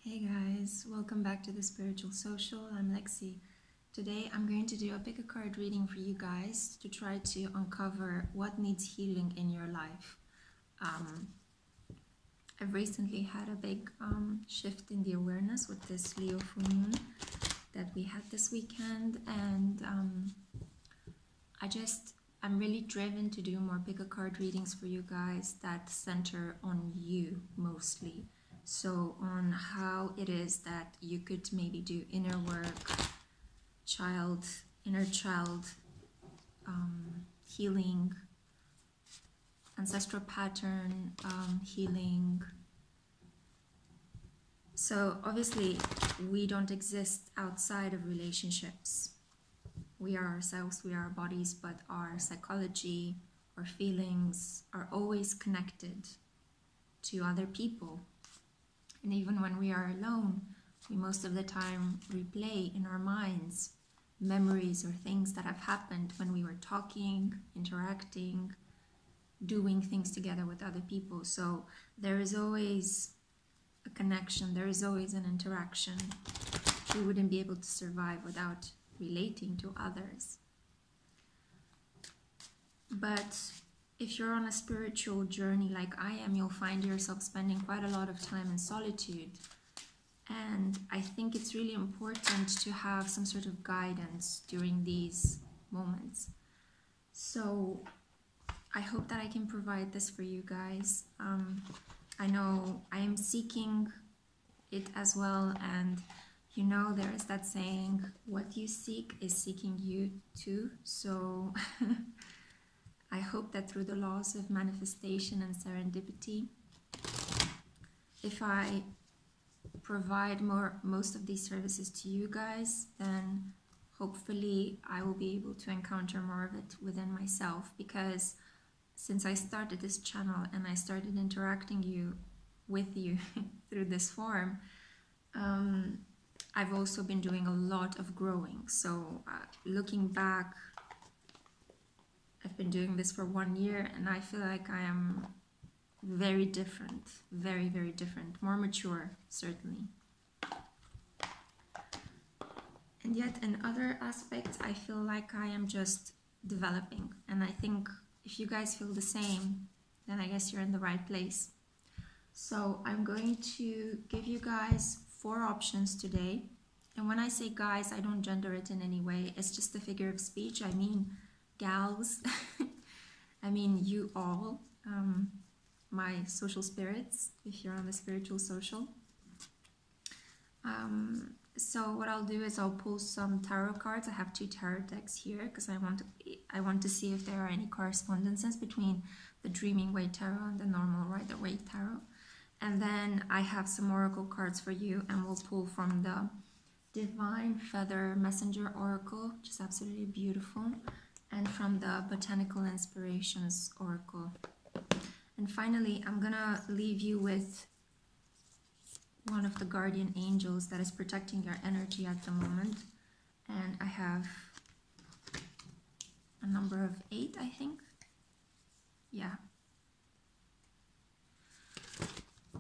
Hey guys, welcome back to the Spiritual Social. I'm Lexi. Today I'm going to do a pick a card reading for you guys to try to uncover what needs healing in your life. I've recently had a big shift in the awareness with this Leo full moon that we had this weekend, and I'm really driven to do more pick a card readings for you guys that center on you mostly. So on how it is that you could maybe do inner work, inner child healing, ancestral pattern healing. So obviously we don't exist outside of relationships. We are ourselves, we are our bodies, but our psychology, our feelings are always connected to other people. And even when we are alone, we most of the time replay in our minds memories or things that have happened when we were talking, interacting, doing things together with other people. So there is always a connection, there is always an interaction. We wouldn't be able to survive without relating to others. But if you're on a spiritual journey like I am, you'll find yourself spending quite a lot of time in solitude. And I think it's really important to have some sort of guidance during these moments. So I hope that I can provide this for you guys. I know I am seeking it as well, and you know there is that saying, what you seek is seeking you too. So I hope that through the laws of manifestation and serendipity, if I provide most of these services to you guys, then hopefully I will be able to encounter more of it within myself. Because since I started this channel and I started interacting with you through this form, I've also been doing a lot of growing. So looking back, I've been doing this for 1 year and I feel like I am very different, very, very different, more mature, certainly. And yet in other aspects, I feel like I am just developing. And I think if you guys feel the same, then I guess you're in the right place. So I'm going to give you guys 4 options today. And when I say guys, I don't gender it in any way. It's just a figure of speech. I mean gals. I mean you all, my social spirits, if you're on the Spiritual Social. So what I'll do is I'll pull some tarot cards. I have 2 tarot decks here because I want to see if there are any correspondences between the Dreaming Way Tarot and the normal Rider Waite Tarot. And then I have some oracle cards for you, and we'll pull from the Divine Feather Messenger Oracle, which is absolutely beautiful, and from the Botanical Inspirations Oracle. And finally, I'm gonna leave you with one of the guardian angels that is protecting your energy at the moment. And I have a number of 8, I think.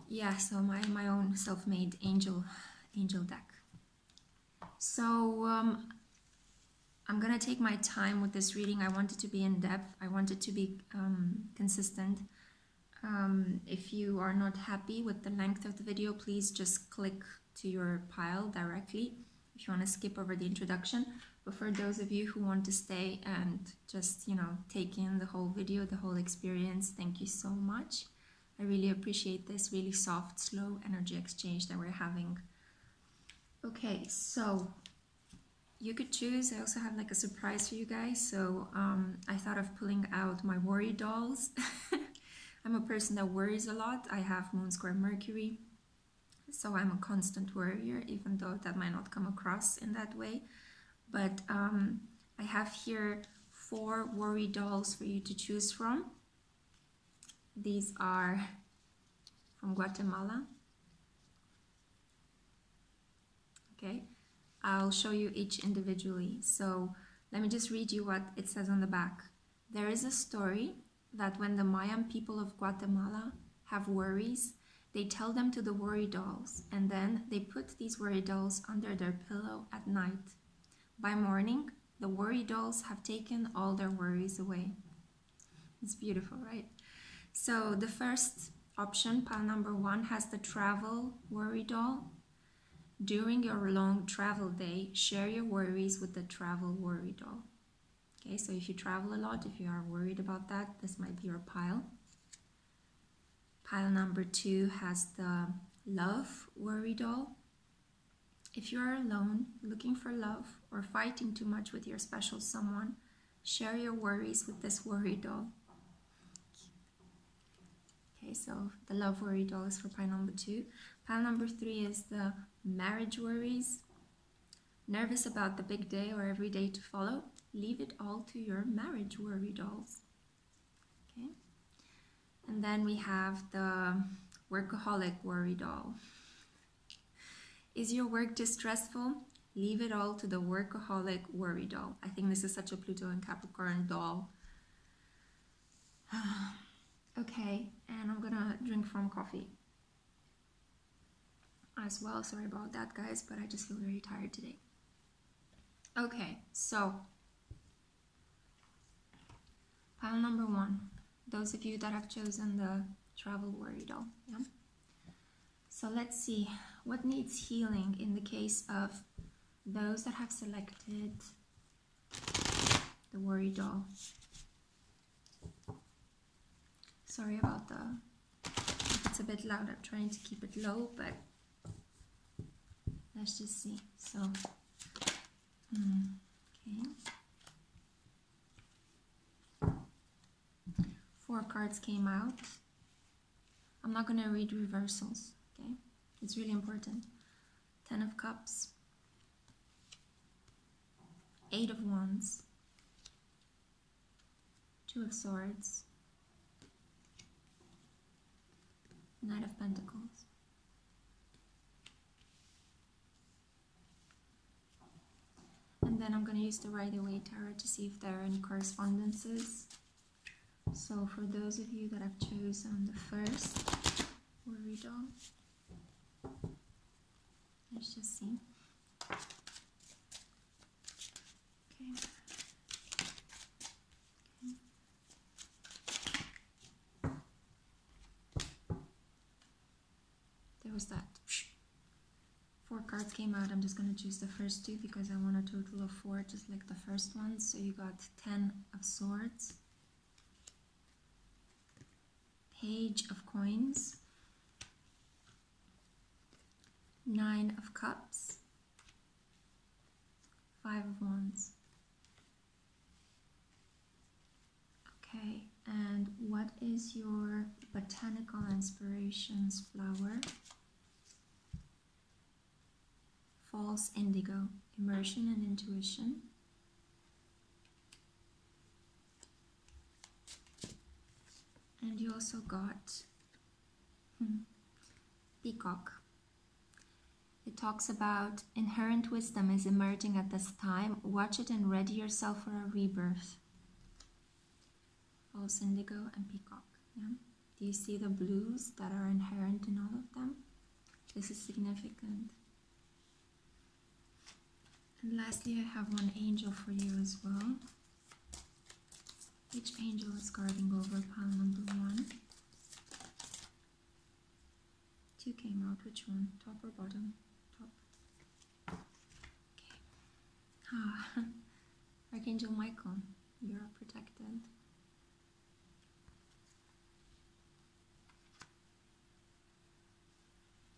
Yeah, so my own self-made angel deck. So I'm gonna take my time with this reading. I want it to be in depth. I want it to be consistent. If you are not happy with the length of the video, please just click to your pile directly if you want to skip over the introduction. But for those of you who want to stay and just, you know, take in the whole video, the whole experience, thank you so much. I really appreciate this really soft, slow energy exchange that we're having. Okay, so you could choose. I also have like a surprise for you guys. So I thought of pulling out my worry dolls. I'm a person that worries a lot. I have Moon Square Mercury, so I'm a constant worrier, even though that might not come across in that way. But I have here 4 worry dolls for you to choose from. These are from Guatemala. Okay, I'll show you each individually. So let me just read you what it says on the back. There is a story that when the Mayan people of Guatemala have worries, They tell them to the worry dolls, and then they put these worry dolls under their pillow at night. By morning, the worry dolls have taken all their worries away. It's beautiful, right? So the first option, pile number 1, has the travel worry doll. During your long travel day, share your worries with the travel worry doll. Okay, so if you travel a lot, if you are worried about that, this might be your pile. Pile number 2 has the love worry doll. If you are alone, looking for love, or fighting too much with your special someone, share your worries with this worry doll. Okay, so the love worry doll is for pile number 2. Pile number 3 is the marriage worries. Nervous about the big day or every day to follow? Leave it all to your marriage worry dolls. Okay. And then we have the workaholic worry doll. Is your work too stressful? Leave it all to the workaholic worry doll. I think this is such a Pluto and Capricorn doll. Okay, and I'm gonna drink from coffee as well. Sorry about that, guys, but I just feel very tired today. Okay, so pile number 1, those of you that have chosen the travel worry doll. Yeah. So let's see what needs healing in the case of those that have selected the worry doll. Sorry about if it's a bit loud. I'm trying to keep it low, but let's just see. So, okay. 4 cards came out. I'm not going to read reversals, okay? It's really important. 10 of Cups, 8 of Wands, 2 of Swords, Knight of Pentacles. And then I'm going to use the Rider-Waite Tarot to see if there are any correspondences. So for those of you that have chosen the first worry doll, let's just see. Okay. There was that. 4 cards came out. I'm just going to choose the first 2 because I want a total of 4, just like the first one. So you got 10 of Swords, Page of Coins, 9 of Cups, 5 of Wands. Okay, and what is your botanical inspirations flower? False Indigo, Immersion and Intuition. And you also got Peacock. It talks about inherent wisdom is emerging at this time. Watch it and ready yourself for a rebirth. False Indigo and Peacock. Yeah? Do you see the blues that are inherent in all of them? This is significant. And lastly, I have one angel for you as well. Which angel is guarding over pile number 1? 2 came out. Which one? Top or bottom? Top. Okay. Ah, Archangel Michael, you are protected.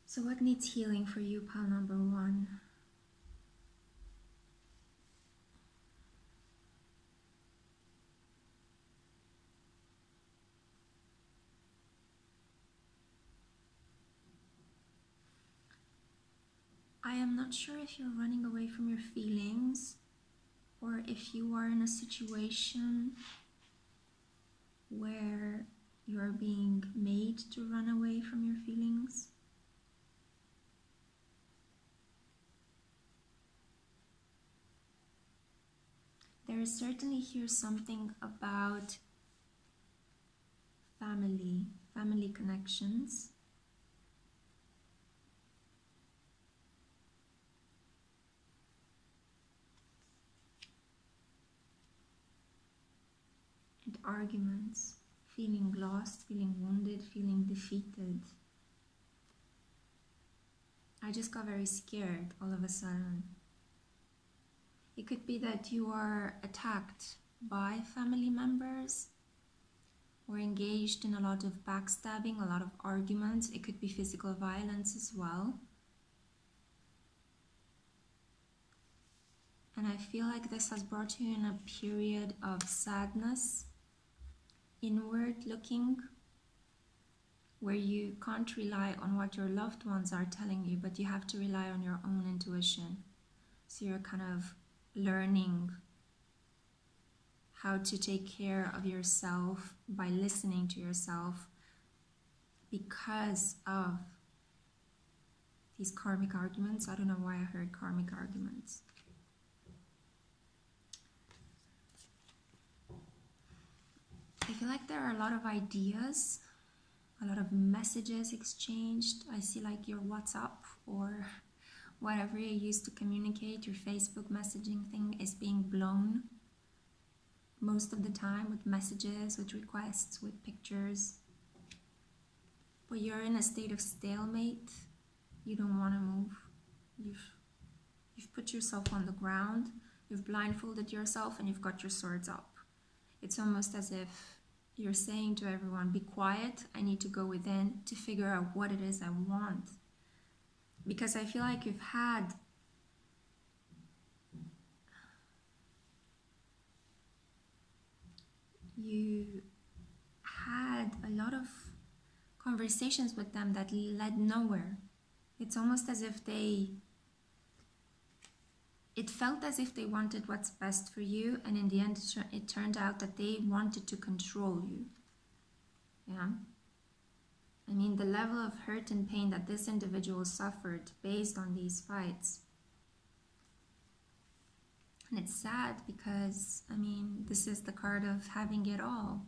So what needs healing for you, pile number 1? I am not sure if you're running away from your feelings or if you are in a situation where you're being made to run away from your feelings. There is certainly here something about family connections. arguments, feeling lost, feeling wounded, feeling defeated. I just got very scared all of a sudden. It could be that you are attacked by family members or engaged in a lot of backstabbing, a lot of arguments. It could be physical violence as well. And I feel like this has brought you in a period of sadness, inward looking, where you can't rely on what your loved ones are telling you, but you have to rely on your own intuition. So you're kind of learning how to take care of yourself by listening to yourself because of these karmic arguments. I don't know why I heard karmic arguments. I feel like there are a lot of ideas, a lot of messages exchanged. I see like your WhatsApp or whatever you use to communicate, your Facebook messaging thing is being blown most of the time with messages, with requests, with pictures. But you're in a state of stalemate. You don't want to move. You've put yourself on the ground, you've blindfolded yourself, and you've got your swords up. It's almost as if you're saying to everyone, be quiet, I need to go within to figure out what it is I want. Because I feel like you've had a lot of conversations with them that led nowhere. It's almost as if it felt as if they wanted what's best for you, and in the end it turned out that they wanted to control you. Yeah. I mean, the level of hurt and pain that this individual suffered based on these fights. And it's sad because, I mean, this is the card of having it all.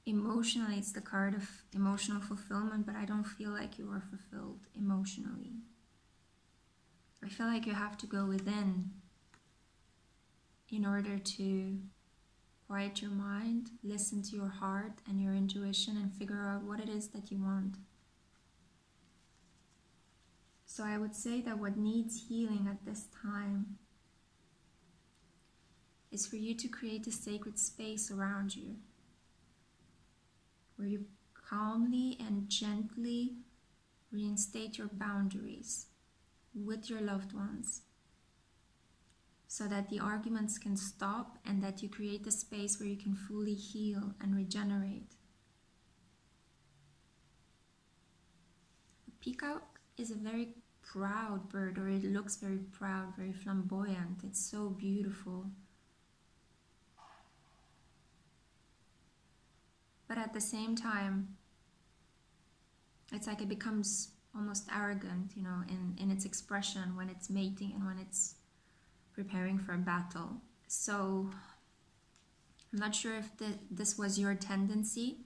Emotionally, it's the card of emotional fulfillment, but I don't feel like you are fulfilled emotionally. I feel like you have to go within in order to quiet your mind, listen to your heart and your intuition, and figure out what it is that you want. So I would say that what needs healing at this time is for you to create a sacred space around you, where you calmly and gently reinstate your boundaries with your loved ones, so that the arguments can stop and that you create a space where you can fully heal and regenerate. The peacock is a very proud bird, or it looks very proud, very flamboyant. It's so beautiful. But at the same time, it's like it becomes almost arrogant, you know, in its expression when it's mating and when it's preparing for a battle. So I'm not sure if this was your tendency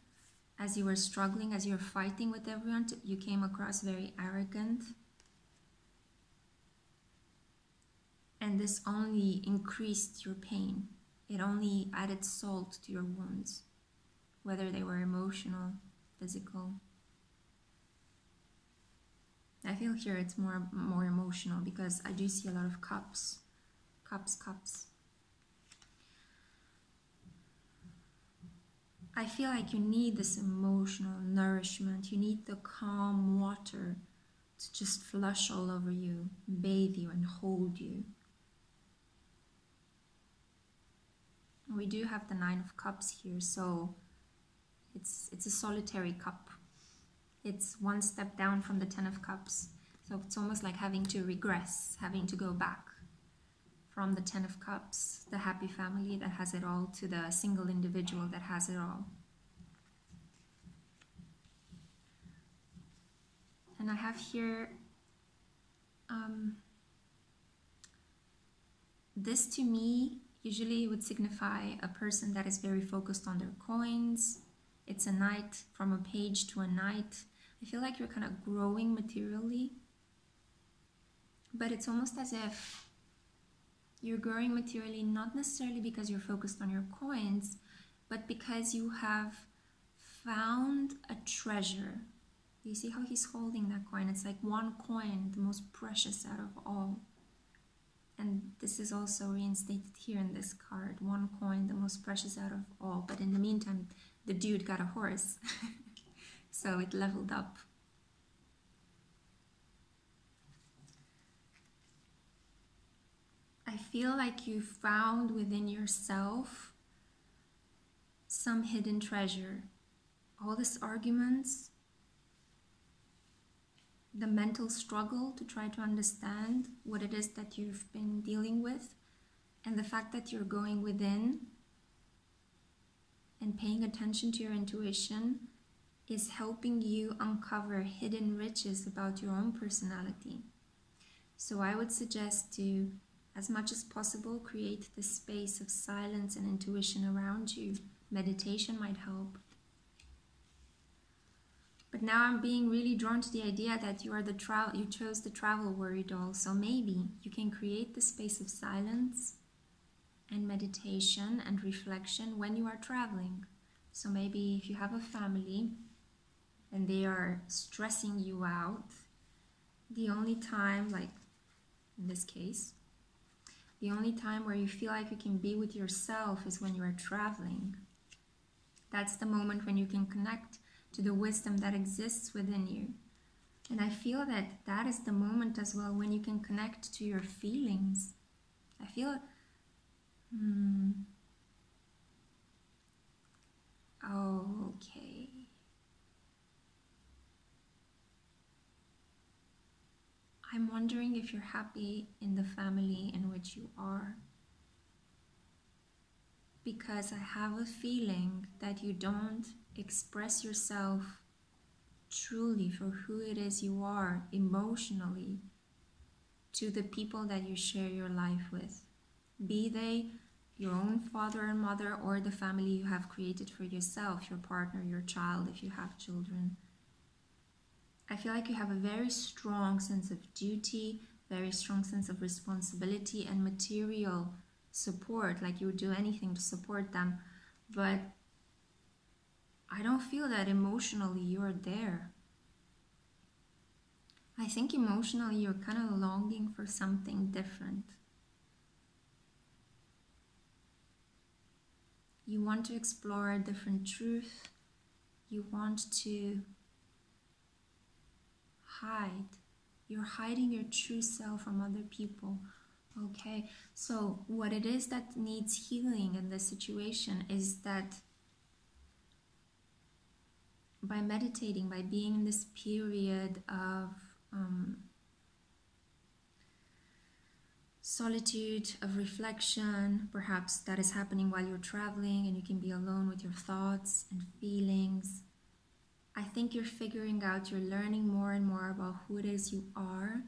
as you were struggling, as you were fighting with everyone. You came across very arrogant, and this only increased your pain. It only added salt to your wounds, whether they were emotional, physical. I feel here it's more emotional, because I do see a lot of cups. Cups. I feel like you need this emotional nourishment. You need the calm water to just flush all over you, bathe you and hold you. We do have the 9 of Cups here, so it's a solitary cup. It's one step down from the 10 of Cups. So it's almost like having to regress, having to go back from the 10 of Cups, the happy family that has it all, to the single individual that has it all. And I have here, this to me usually would signify a person that is very focused on their coins. It's a knight, from a page to a knight. I feel like you're kind of growing materially, but it's almost as if you're growing materially not necessarily because you're focused on your coins, but because you have found a treasure. You see how he's holding that coin? It's like one coin, the most precious out of all. And this is also reinstated here in this card. One coin, the most precious out of all. But in the meantime, the dude got a horse. So it leveled up. I feel like you found within yourself some hidden treasure. All these arguments, the mental struggle to try to understand what it is that you've been dealing with, and the fact that you're going within and paying attention to your intuition is helping you uncover hidden riches about your own personality. So I would suggest to, as much as possible, create this space of silence and intuition around you. Meditation might help. But now I'm being really drawn to the idea that you chose the travel worry doll. So maybe you can create the space of silence and meditation and reflection when you are traveling. So maybe if you have a family and they are stressing you out, the only time, like in this case, the only time where you feel like you can be with yourself is when you are traveling. That's the moment when you can connect to the wisdom that exists within you. And I feel that that is the moment as well when you can connect to your feelings. I feel oh, okay. I'm wondering if you're happy in the family in which you are. Because I have a feeling that you don't express yourself truly for who it is you are emotionally to the people that you share your life with. Be they your own father and mother or the family you have created for yourself, your partner, your child, if you have children. I feel like you have a very strong sense of duty, very strong sense of responsibility and material support, like you would do anything to support them, but I don't feel that emotionally you're there. I think emotionally you're kind of longing for something different. You want to explore a different truth. You want to hide. You're hiding your true self from other people. Okay, so what it is that needs healing in this situation is that by meditating, by being in this period of solitude, of reflection, perhaps that is happening while you're traveling and you can be alone with your thoughts and feelings. I think you're figuring out, you're learning more and more about who it is you are,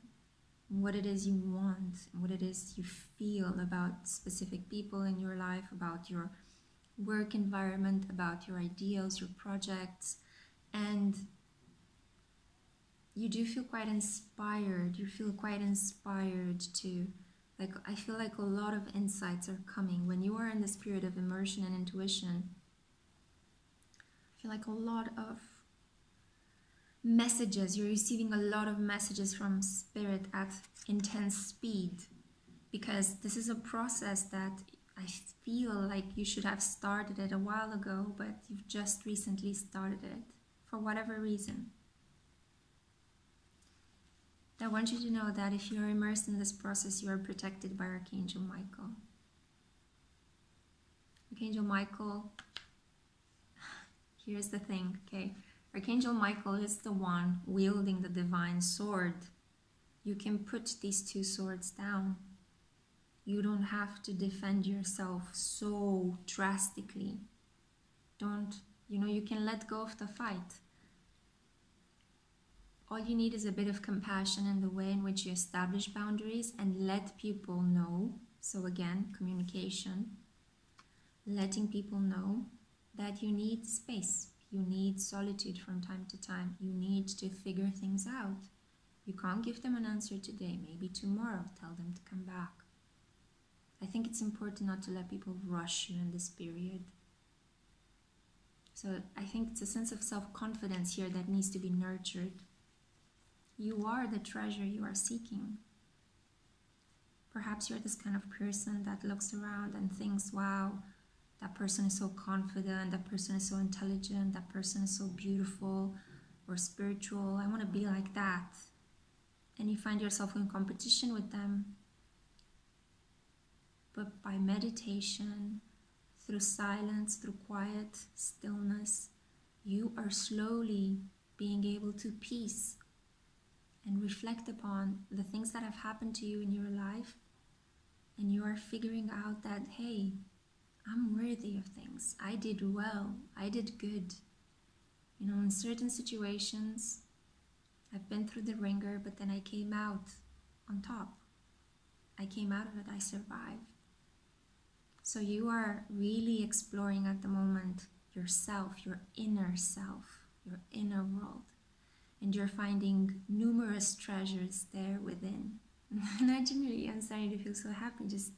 what it is you want, what it is you feel about specific people in your life, about your work environment, about your ideals, your projects, and you do feel quite inspired. You feel quite inspired to, like, I feel like a lot of insights are coming. When you are in this period of immersion and intuition, I feel like a lot of messages, you're receiving a lot of messages from spirit at intense speed, because this is a process that I feel like you should have started it a while ago, but you've just recently started it for whatever reason. I want you to know that if you're immersed in this process, you are protected by Archangel Michael. Archangel Michael, here's the thing, okay? Archangel Michael is the one wielding the divine sword. You can put these two swords down. You don't have to defend yourself so drastically. You can let go of the fight. All you need is a bit of compassion in the way in which you establish boundaries and let people know. So again, communication. Letting people know that you need space. You need solitude from time to time. You need to figure things out. You can't give them an answer today. Maybe tomorrow, tell them to come back. I think it's important not to let people rush you in this period. So I think it's a sense of self-confidence here that needs to be nurtured. You are the treasure you are seeking. Perhaps you're this kind of person that looks around and thinks, wow, that person is so confident, that person is so intelligent, that person is so beautiful or spiritual. I want to be like that. And you find yourself in competition with them. But by meditation, through silence, through quiet stillness, you are slowly being able to peace and reflect upon the things that have happened to you in your life. And you are figuring out that, hey, I'm worthy of things. I did well. I did good. You know, in certain situations, I've been through the ringer, but then I came out on top. I came out of it. I survived. So you are really exploring at the moment yourself, your inner self, your inner world. And you're finding numerous treasures there within. And I genuinely am starting to feel so happy just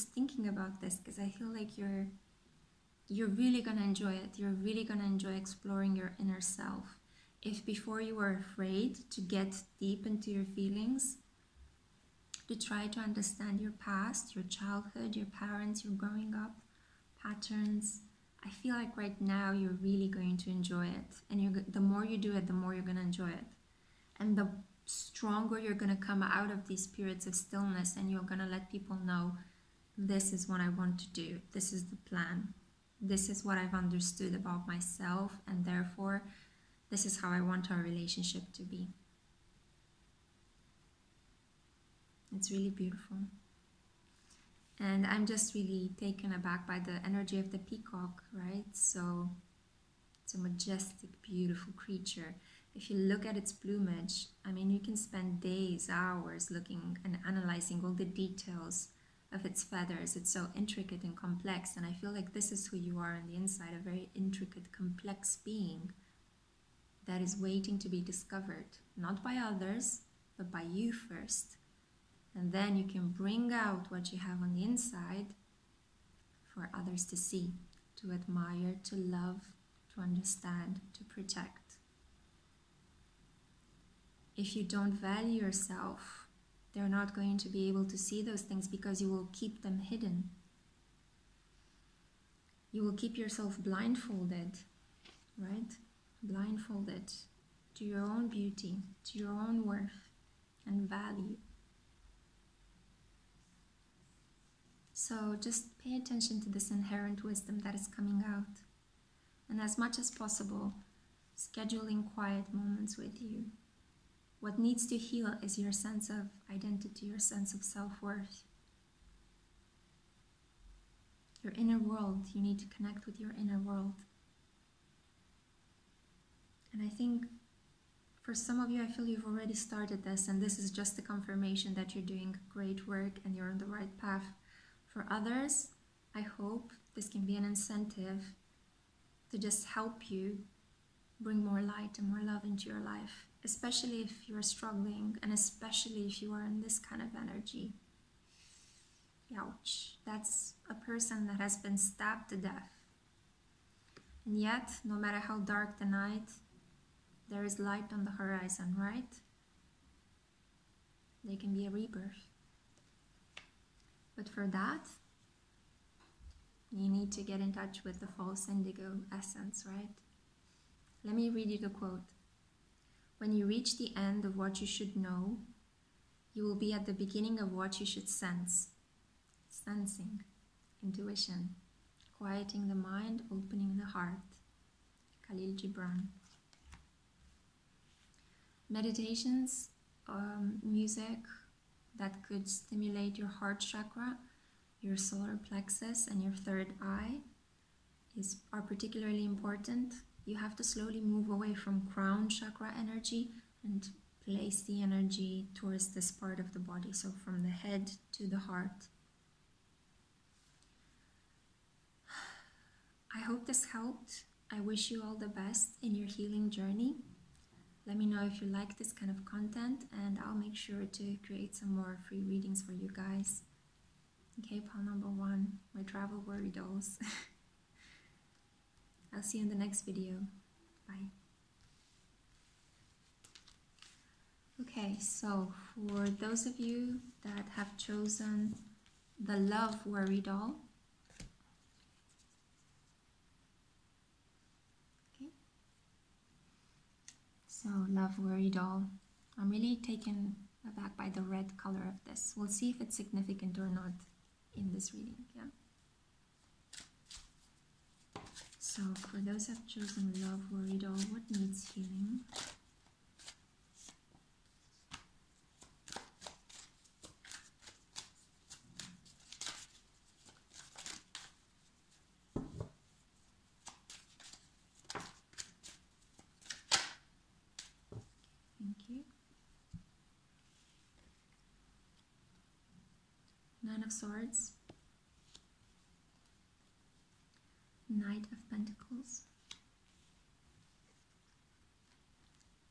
thinking about this, because I feel like you're really gonna enjoy it. You're really gonna enjoy exploring your inner self. If before you were afraid to get deep into your feelings, to try to understand your past, your childhood, your parents, your growing up patterns, I feel like right now you're really going to enjoy it. And the more you do it, the more you're gonna enjoy it. And the stronger you're going to come out of these periods of stillness, and you're going to let people know, this is what I want to do, this is the plan, this is what I've understood about myself, and therefore this is how I want our relationship to be. It's really beautiful. And I'm just really taken aback by the energy of the peacock, right? So it's a majestic, beautiful creature. If you look at its plumage, I mean, you can spend days, hours looking and analyzing all the details of its feathers. It's so intricate and complex, and I feel like this is who you are on the inside, a very intricate, complex being that is waiting to be discovered, not by others, but by you first. And then you can bring out what you have on the inside for others to see, to admire, to love, to understand, to protect. If you don't value yourself, they're not going to be able to see those things, because you will keep them hidden. You will keep yourself blindfolded, right? Blindfolded to your own beauty, to your own worth and value. So just pay attention to this inherent wisdom that is coming out. And as much as possible, scheduling quiet moments with you. What needs to heal is your sense of identity, your sense of self-worth. Your inner world, you need to connect with your inner world. And I think for some of you, I feel you've already started this, and this is just a confirmation that you're doing great work and you're on the right path. For others, I hope this can be an incentive to just help you bring more light and more love into your life. Especially if you're struggling, and especially if you are in this kind of energy. Ouch. That's a person that has been stabbed to death. And yet, no matter how dark the night, there is light on the horizon, right? There can be a rebirth. But for that, you need to get in touch with the false indigo essence, right? Let me read you the quote. When you reach the end of what you should know, you will be at the beginning of what you should sense. Sensing, intuition, quieting the mind, opening the heart. Khalil Gibran. Meditations, music that could stimulate your heart chakra, your solar plexus, and your third eye are particularly important. You have to slowly move away from crown chakra energy and place the energy towards this part of the body, so from the head to the heart. I hope this helped. I wish you all the best in your healing journey. Let me know if you like this kind of content, and I'll make sure to create some more free readings for you guys. Okay, pile number 1, my travel worry dolls. I'll see you in the next video. Bye. Okay, so for those of you that have chosen the Love Worry doll, okay, so Love Worry doll, I'm really taken aback by the red color of this. We'll see if it's significant or not in this reading, yeah? So for those who have chosen Love Worry doll, what needs healing? Thank you. Nine of Swords. Knight of Pentacles.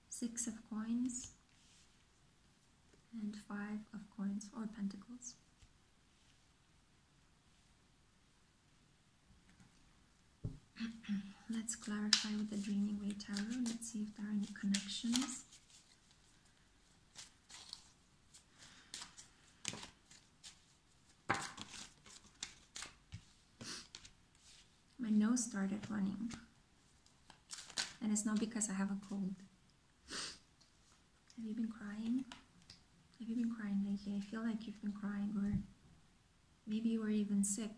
Six of Coins. And Five of Coins or Pentacles. Let's clarify with the Dreaming Way Tarot. Let's see if there are any connections. My nose started running, and it's not because I have a cold. Have you been crying? Have you been crying lately? I feel like you've been crying, or maybe you were even sick.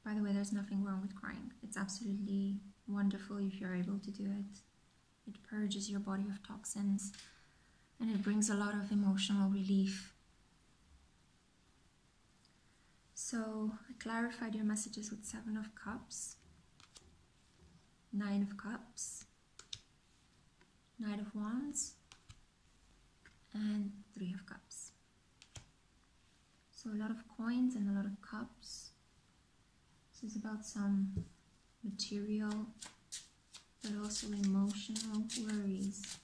By the way, there's nothing wrong with crying. It's absolutely wonderful if you're able to do it. It purges your body of toxins, and it brings a lot of emotional relief. So I clarified your messages with Seven of Cups, Nine of Cups, Knight of Wands, and Three of Cups. So a lot of coins and a lot of cups. This is about some material, but also emotional worries.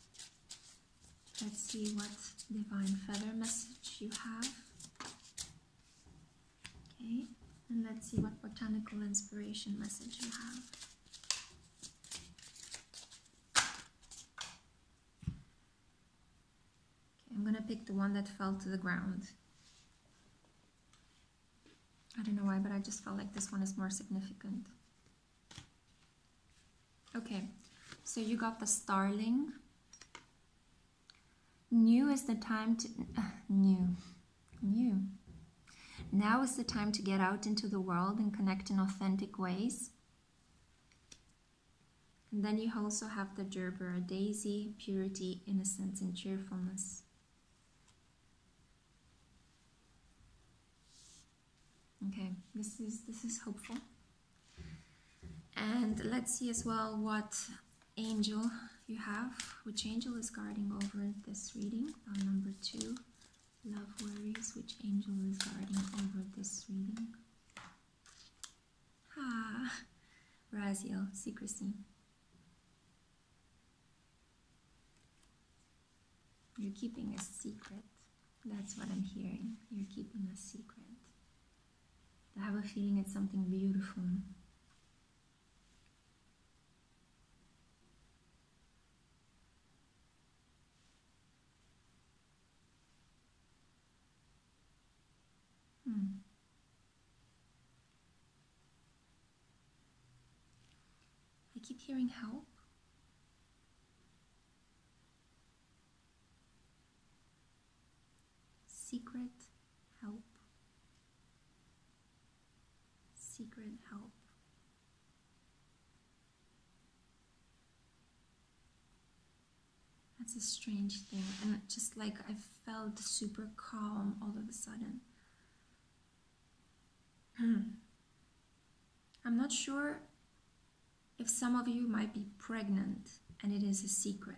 Let's see what Divine Feather message you have. Okay, and let's see what Botanical Inspiration message you have. Okay, I'm gonna pick the one that fell to the ground. I don't know why, but I just felt like this one is more significant. Okay, so you got the Starling. New is the time to... New. Now is the time to get out into the world and connect in authentic ways. And then you also have the Gerbera Daisy, purity, innocence, and cheerfulness. Okay, this is hopeful. And let's see as well what angel you have. Which angel is guarding over this reading? Number 2, Love Worries. Which angel is guarding over this reading? Raziel, secrecy. You're keeping a secret. That's what I'm hearing. You're keeping a secret. I have a feeling it's something beautiful. I keep hearing help. Secret help. Secret help. That's a strange thing, and just like I felt super calm all of a sudden. I'm not sure if some of you might be pregnant and it is a secret.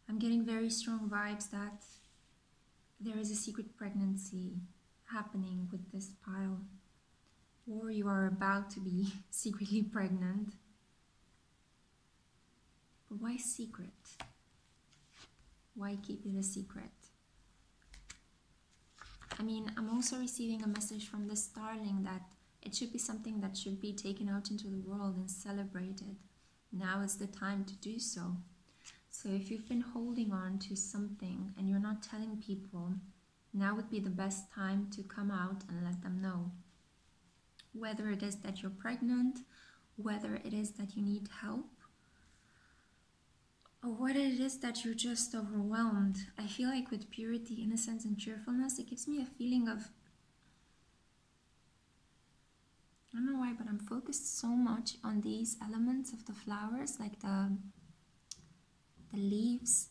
I'm getting very strong vibes that there is a secret pregnancy happening with this pile, or you are about to be secretly pregnant. But why secret? Why keep it a secret? I mean, I'm also receiving a message from the starling that it should be something that should be taken out into the world and celebrated. Now is the time to do so. So if you've been holding on to something and you're not telling people, now would be the best time to come out and let them know. Whether it is that you're pregnant, whether it is that you need help, or whether it is that you're just overwhelmed. I feel like with purity, innocence, and cheerfulness, it gives me a feeling of, I don't know why, but I'm focused so much on these elements of the flowers, like the leaves.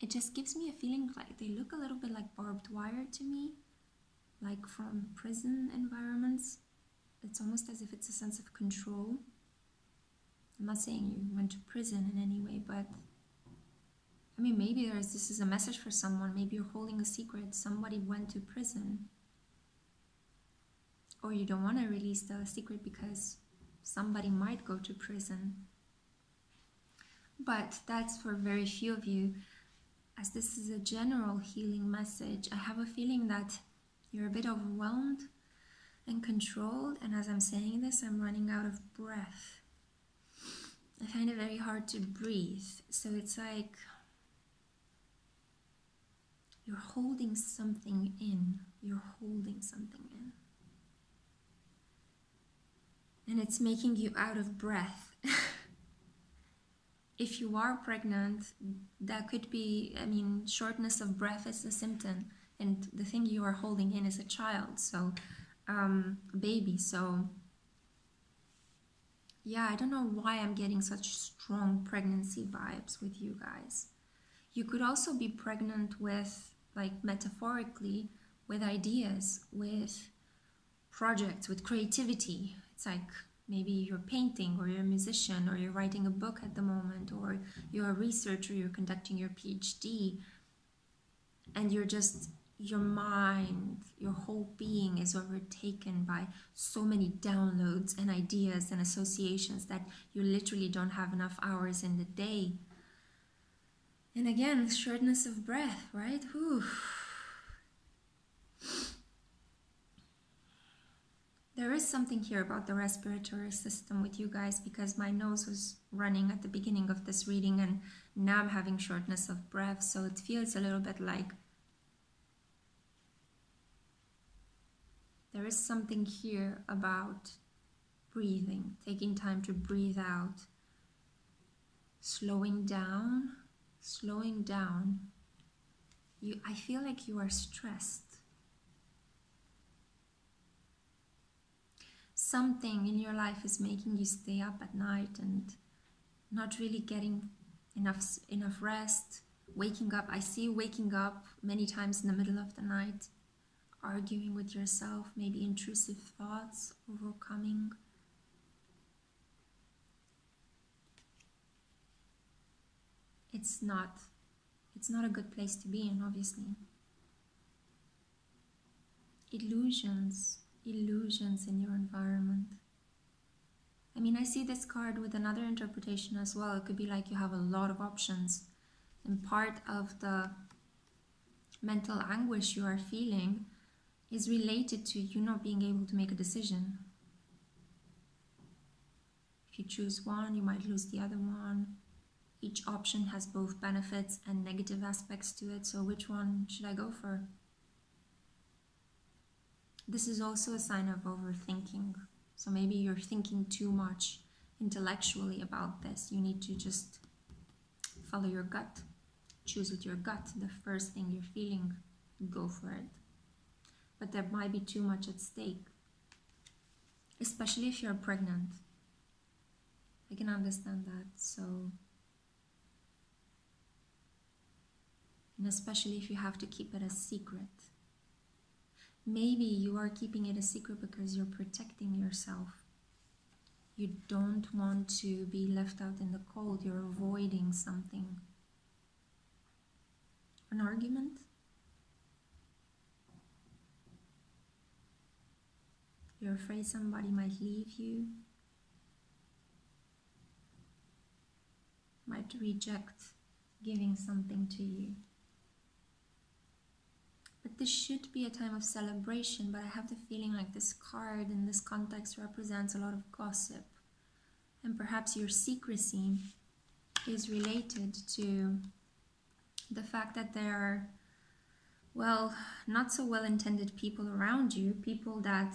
It just gives me a feeling like they look a little bit like barbed wire to me, like from prison environments. It's almost as if it's a sense of control. I'm not saying you went to prison in any way, but I mean, maybe this is a message for someone. Maybe you're holding a secret. Somebody went to prison. Or you don't want to release the secret because somebody might go to prison. But that's for very few of you. As this is a general healing message, I have a feeling that you're a bit overwhelmed and controlled. And as I'm saying this, I'm running out of breath. I find it very hard to breathe. So it's like you're holding something in. You're holding something in. And it's making you out of breath. If you are pregnant, that could be, I mean, shortness of breath is a symptom. And the thing you are holding in is a child, so a baby. So yeah, I don't know why I'm getting such strong pregnancy vibes with you guys. You could also be pregnant with, like, metaphorically, with ideas, with projects, with creativity. It's like maybe you're painting, or you're a musician, or you're writing a book at the moment, or you're a researcher, you're conducting your PhD, and you're just, your mind, your whole being is overtaken by so many downloads and ideas and associations that you literally don't have enough hours in the day. And again, shortness of breath, right? Whew. There is something here about the respiratory system with you guys, because my nose was running at the beginning of this reading and now I'm having shortness of breath. So it feels a little bit like there is something here about breathing, taking time to breathe out, slowing down. I feel like you are stressed. Something in your life is making you stay up at night and not really getting enough rest. Waking up, I see you waking up many times in the middle of the night, arguing with yourself, maybe intrusive thoughts overcoming. It's not a good place to be in, obviously. Illusions in your environment. I mean, I see this card with another interpretation as well. It could be like you have a lot of options, and part of the mental anguish you are feeling is related to you not being able to make a decision. If you choose one, you might lose the other one. Each option has both benefits and negative aspects to it, so which one should I go for? This is also a sign of overthinking. So maybe you're thinking too much intellectually about this. You need to just follow your gut. Choose with your gut. The first thing you're feeling, go for it. But there might be too much at stake. Especially if you're pregnant. I can understand that. So, and especially if you have to keep it a secret. Maybe you are keeping it a secret because you're protecting yourself. You don't want to be left out in the cold. You're avoiding something. An argument? You're afraid somebody might leave you. Might reject giving something to you. But this should be a time of celebration, but I have the feeling like this card in this context represents a lot of gossip. And perhaps your secrecy is related to the fact that there are, well, not so well-intended people around you, people that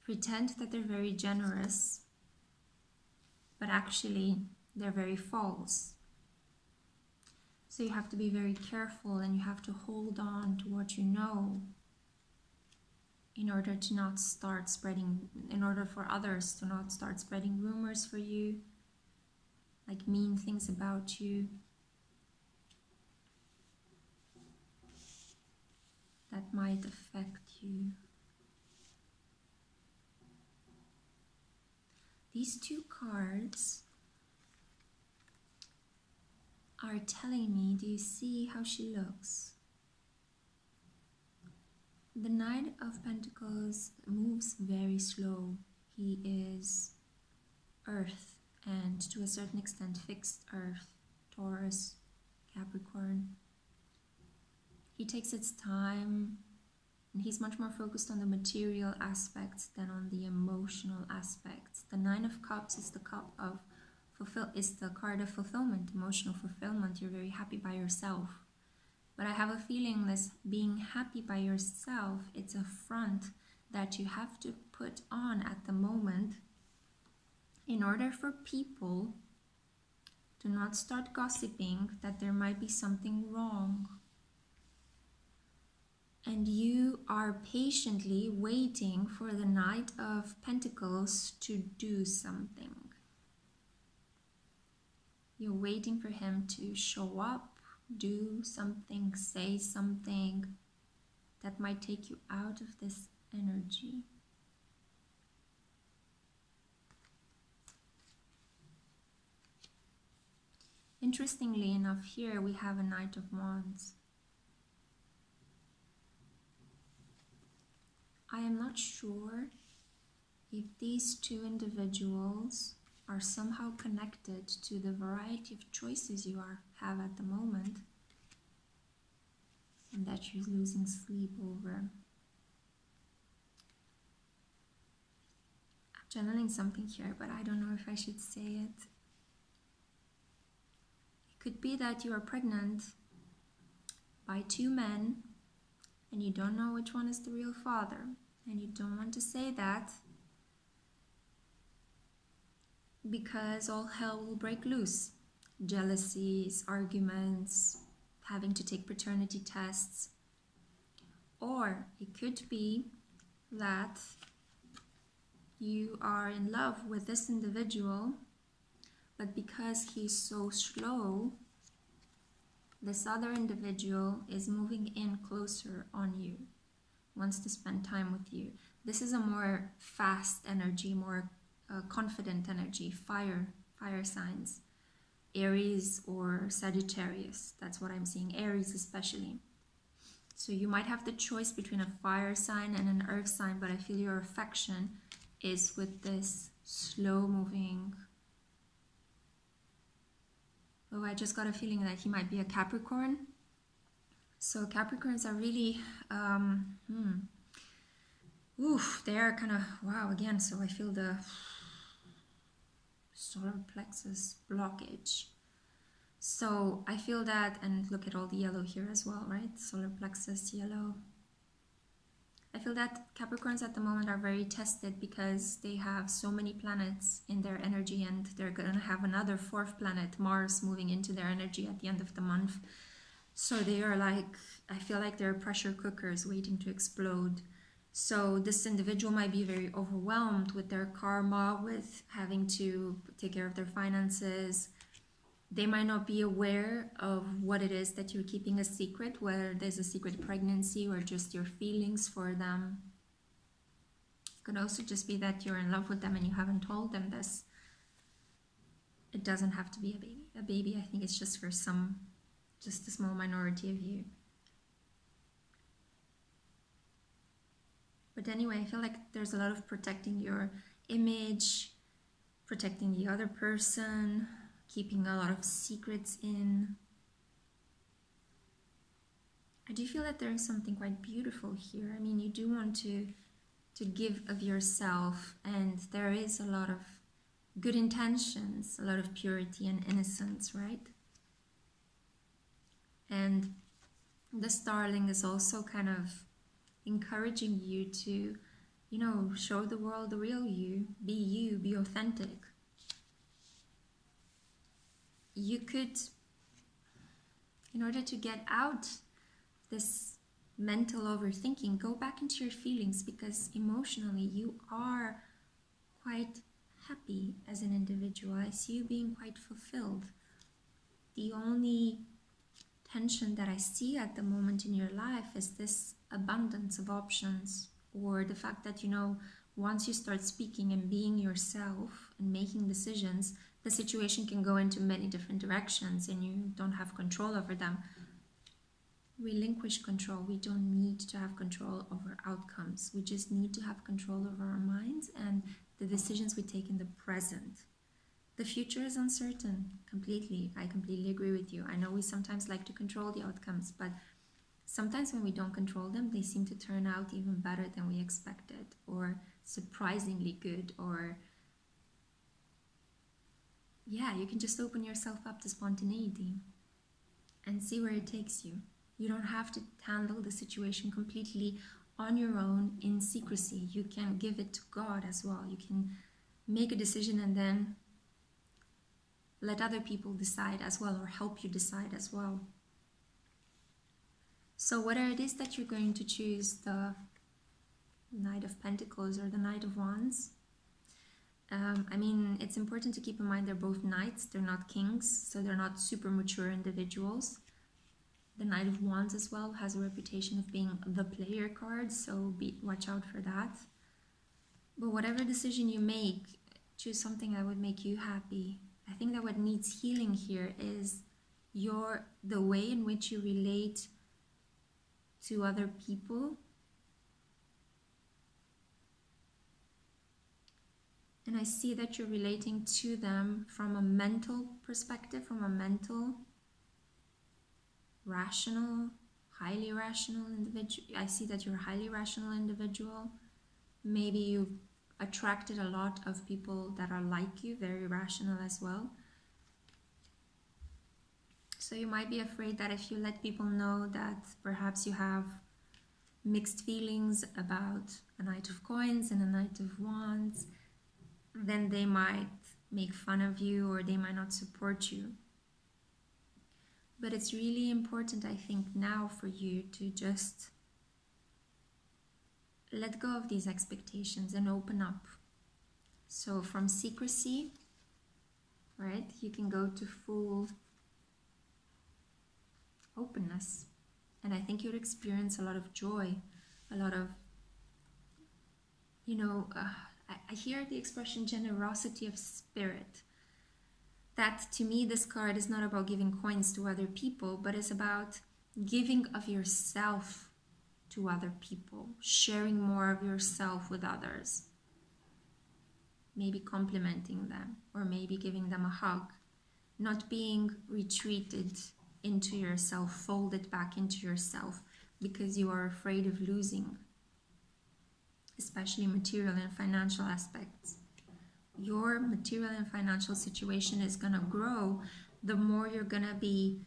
pretend that they're very generous, but actually they're very false. So you have to be very careful, and you have to hold on to what you know in order to not start spreading, in order for others to not start spreading rumors for you, like mean things about you that might affect you. These two cards are telling me, do you see how she looks? The Knight of Pentacles moves very slow. He is Earth, and to a certain extent fixed Earth, Taurus, Capricorn. He takes its time, and he's much more focused on the material aspects than on the emotional aspects. The Nine of Cups is the cup of is the card of fulfillment, emotional fulfillment. You're very happy by yourself. But I have a feeling this being happy by yourself, it's a front that you have to put on at the moment in order for people to not start gossiping that there might be something wrong. And you are patiently waiting for the Knight of Pentacles to do something. You're waiting for him to show up, do something, say something that might take you out of this energy. Interestingly enough, here we have a Knight of Wands. I am not sure if these two individuals are somehow connected to the variety of choices you have at the moment, and that you're losing sleep over. I'm channeling something here, but I don't know if I should say it. It could be that you are pregnant by two men, and you don't know which one is the real father, and you don't want to say that because all hell will break loose. Jealousies, arguments, having to take paternity tests. Or it could be that you are in love with this individual, but because he's so slow, this other individual is moving in closer on you, wants to spend time with you. This is a more fast energy, more confident energy, fire signs, Aries or Sagittarius. That's what I'm seeing, Aries especially. So you might have the choice between a fire sign and an earth sign, but I feel your affection is with this slow moving. Oh, I just got a feeling that he might be a Capricorn. So Capricorns are really they are kind of, wow, again, so I feel the solar plexus blockage. So I feel that, and look at all the yellow here as well, right? Solar plexus, yellow. I feel that Capricorns at the moment are very tested because they have so many planets in their energy, and they're going to have another fourth planet, Mars, moving into their energy at the end of the month. So they are like, I feel like they're pressure cookers waiting to explode. So this individual might be very overwhelmed with their karma, with having to take care of their finances. They might not be aware of what it is that you're keeping a secret, whether there's a secret pregnancy or just your feelings for them. It could also just be that you're in love with them and you haven't told them this. It doesn't have to be a baby. A baby, I think it's just for just a small minority of you. But anyway, I feel like there's a lot of protecting your image, protecting the other person, keeping a lot of secrets in. I do feel that there is something quite beautiful here. I mean, you do want to give of yourself, and there is a lot of good intentions, a lot of purity and innocence, right? And the starling is also kind of encouraging you to, you know, show the world the real you, be authentic. You could, in order to get out this mental overthinking, go back into your feelings, because emotionally you are quite happy as an individual. I see you being quite fulfilled. The only tension that I see at the moment in your life is this abundance of options, or the fact that, you know, once you start speaking and being yourself and making decisions, the situation can go into many different directions and you don't have control over them. Relinquish control. We don't need to have control over outcomes. We just need to have control over our minds and the decisions we take in the present. The future is uncertain, completely. I completely agree with you. I know we sometimes like to control the outcomes, but sometimes when we don't control them, they seem to turn out even better than we expected, or surprisingly good, or yeah, you can just open yourself up to spontaneity and see where it takes you. You don't have to handle the situation completely on your own in secrecy. You can give it to God as well. You can make a decision and then let other people decide as well, or help you decide as well. So whether it is that you're going to choose the Knight of Pentacles or the Knight of Wands, I mean, it's important to keep in mind they're both knights, they're not kings, so they're not super mature individuals. The Knight of Wands as well has a reputation of being the player card, so watch out for that. But whatever decision you make, choose something that would make you happy. I think that what needs healing here is the way in which you relate to other people. And I see that you're relating to them from a mental perspective, from a mental, rational, highly rational individual. I see that you're a highly rational individual. Maybe you've attracted a lot of people that are like you, very rational as well. So you might be afraid that if you let people know that perhaps you have mixed feelings about a Knight of Coins and a Knight of Wands, then they might make fun of you or they might not support you. But it's really important, I think, now for you to just let go of these expectations and open up. So from secrecy, right, you can go to full openness. And I think you'll experience a lot of joy, a lot of, you know, I hear the expression generosity of spirit. That, to me, this card is not about giving coins to other people, but it's about giving of yourself to other people, sharing more of yourself with others, maybe complimenting them, or maybe giving them a hug, not being retreated into yourself, folded back into yourself because you are afraid of losing, especially material and financial aspects. Your material and financial situation is going to grow the more you're going to be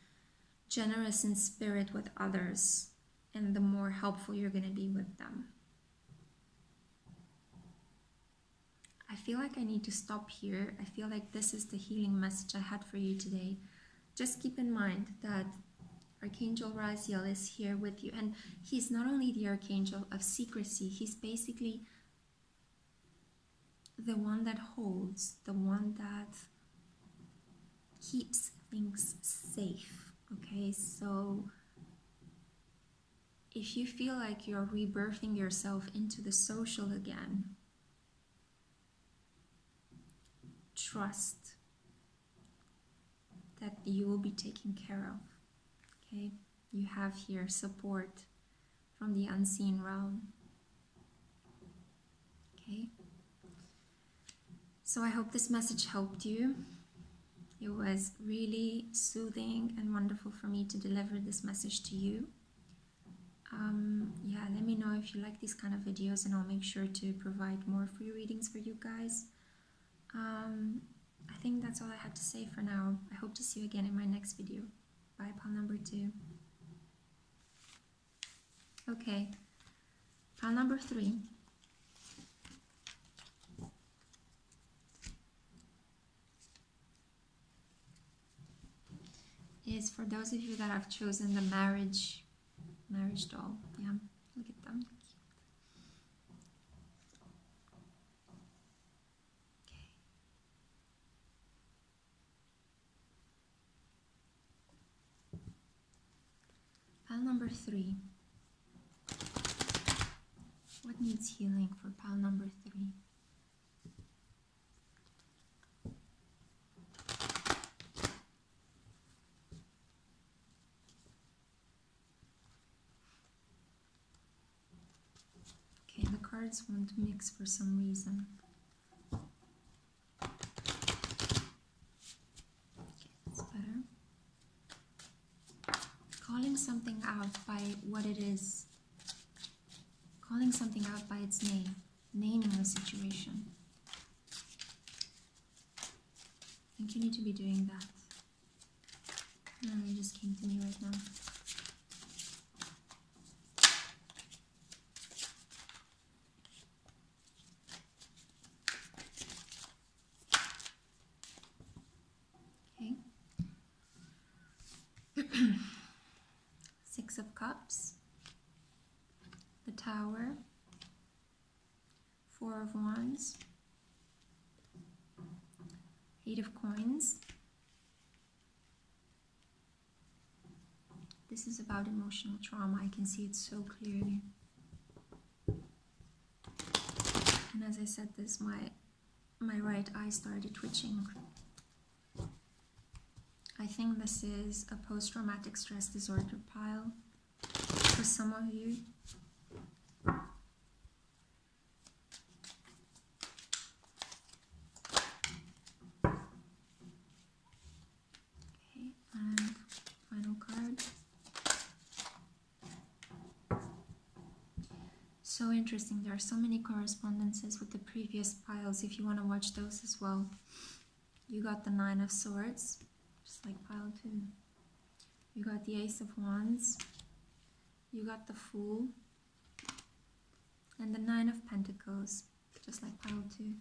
generous in spirit with others, and the more helpful you're going to be with them. I feel like I need to stop here. I feel like this is the healing message I had for you today. Just keep in mind that Archangel Raziel is here with you, and he's not only the Archangel of secrecy, he's basically the one that holds, the one that keeps things safe. Okay, so if you feel like you're rebirthing yourself into the social again, trust that you will be taken care of. Okay, you have here support from the unseen realm. Okay, so I hope this message helped you. It was really soothing and wonderful for me to deliver this message to you. Yeah, let me know if you like these kind of videos, and I'll make sure to provide more free readings for you guys. I think that's all I have to say for now. I hope to see you again in my next video. Bye, pile number 2. Okay, pile number 3. Is for those of you that have chosen the marriage doll. Yeah, look at them. Okay. Pile number 3. What needs healing for pile number 3? Okay, the cards won't mix for some reason. Okay, that's better. Calling something out by what it is. Calling something out by its name. Naming the situation. I think you need to be doing that. It just came to me right now. Okay. 6 of Cups. The Tower. 4 of Wands. 8 of Coins. This is about emotional trauma. I can see it so clearly. And as I said this, my right eye started twitching. I think this is a post-traumatic stress disorder pile for some of you. Okay, and final card. So interesting. There are so many correspondences with the previous piles if you want to watch those as well. You got the 9 of Swords, just like pile 2. You got the Ace of Wands. You got the Fool. And the 9 of Pentacles, just like pile 2.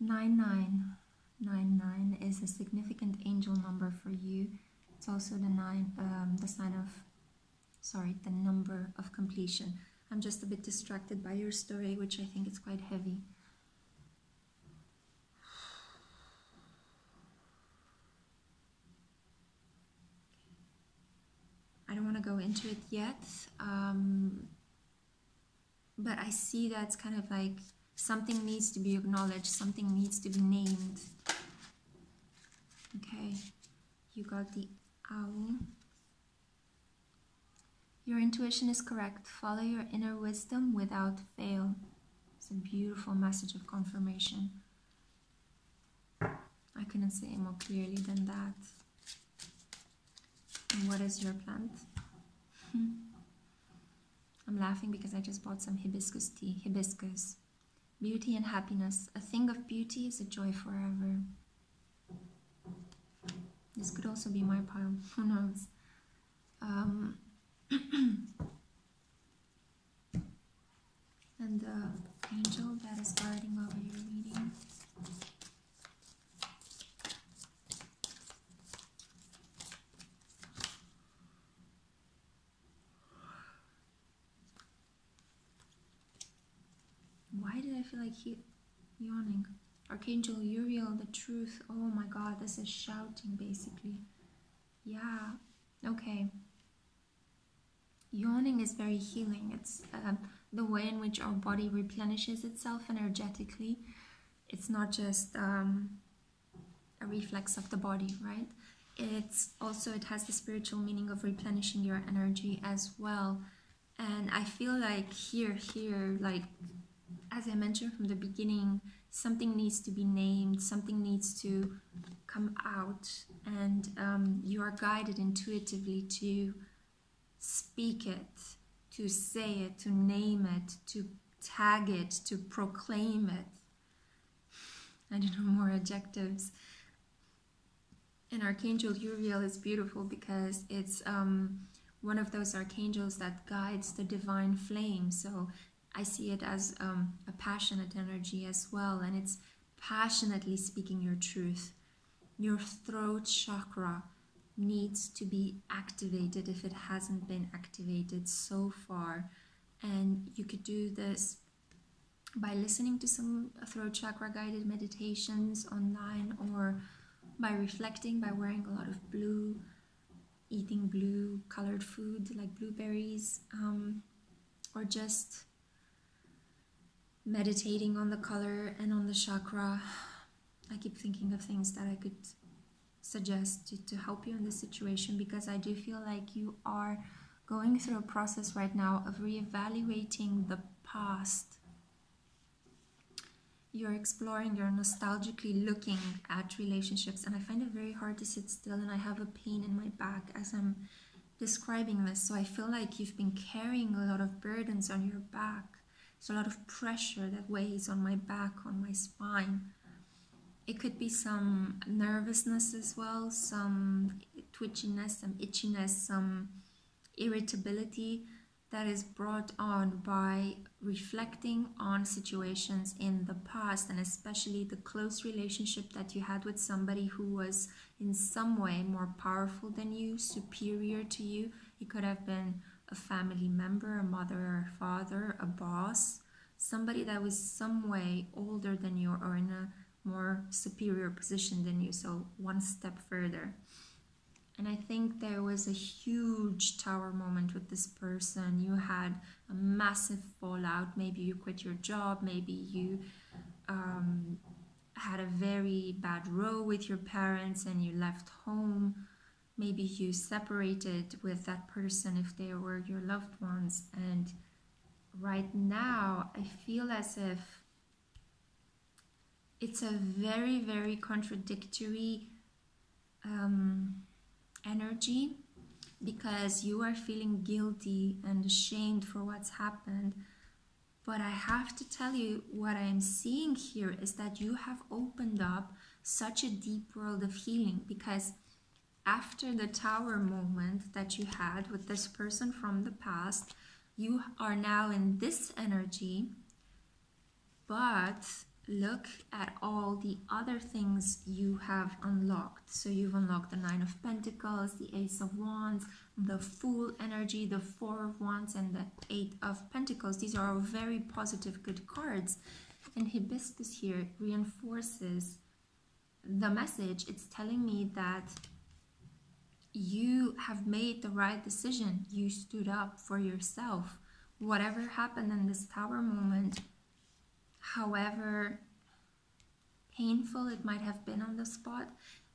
9-9. 9-9 is a significant angel number for you. It's also the the number of completion. I'm just a bit distracted by your story, which I think is quite heavy. I don't want to go into it yet, but I see that's kind of like something needs to be acknowledged, something needs to be named. Okay, you got the Owl. Your intuition is correct. Follow your inner wisdom without fail. It's a beautiful message of confirmation. I couldn't say it more clearly than that. And what is your plant? I'm laughing because I just bought some hibiscus tea. Hibiscus. Beauty and happiness. A thing of beauty is a joy forever. This could also be my pile. Who knows? And the angel that is guarding over your reading. Why did I feel like yawning? Archangel Uriel, the truth. Oh my god, this is shouting basically. Yeah, okay. Yawning is very healing. It's the way in which our body replenishes itself energetically. It's not just a reflex of the body, right? It's also, it has the spiritual meaning of replenishing your energy as well. And I feel like here, like, as I mentioned from the beginning, something needs to be named, something needs to come out, and you are guided intuitively to speak it, to say it, to name it, to tag it, to proclaim it. I don't know more adjectives. And Archangel Uriel is beautiful because it's one of those archangels that guides the divine flame. So I see it as a passionate energy as well, and it's passionately speaking your truth. Your throat chakra needs to be activated if it hasn't been activated so far. And you could do this by listening to some throat chakra guided meditations online, or by reflecting, by wearing a lot of blue, eating blue colored food like blueberries, or just meditating on the color and on the chakra. I keep thinking of things that I could suggest to help you in this situation, because I do feel like you are going through a process right now of reevaluating the past. You're exploring, you're nostalgically looking at relationships, and I find it very hard to sit still, and I have a pain in my back as I'm describing this. So I feel like you've been carrying a lot of burdens on your back. There's a lot of pressure that weighs on my back, on my spine. It could be some nervousness as well, some twitchiness, some itchiness, some irritability that is brought on by reflecting on situations in the past, and especially the close relationship that you had with somebody who was in some way more powerful than you, superior to you. It could have been a family member, a mother or a father, a boss, somebody that was some way older than you or in a more superior position than you, so one step further. And I think there was a huge tower moment with this person. You had a massive fallout. Maybe you quit your job. Maybe you had a very bad row with your parents and you left home. Maybe you separated with that person if they were your loved ones. And right now, I feel as if it's a very, very contradictory energy, because you are feeling guilty and ashamed for what's happened. But I have to tell you, what I am seeing here is that you have opened up such a deep world of healing, because after the tower moment that you had with this person from the past, you are now in this energy. But look at all the other things you have unlocked. So you've unlocked the Nine of Pentacles, the Ace of Wands, the Fool energy, the Four of Wands, and the Eight of Pentacles. These are all very positive, good cards. And Hibiscus here reinforces the message. It's telling me that you have made the right decision. You stood up for yourself. Whatever happened in this tower moment, however painful it might have been on the spot,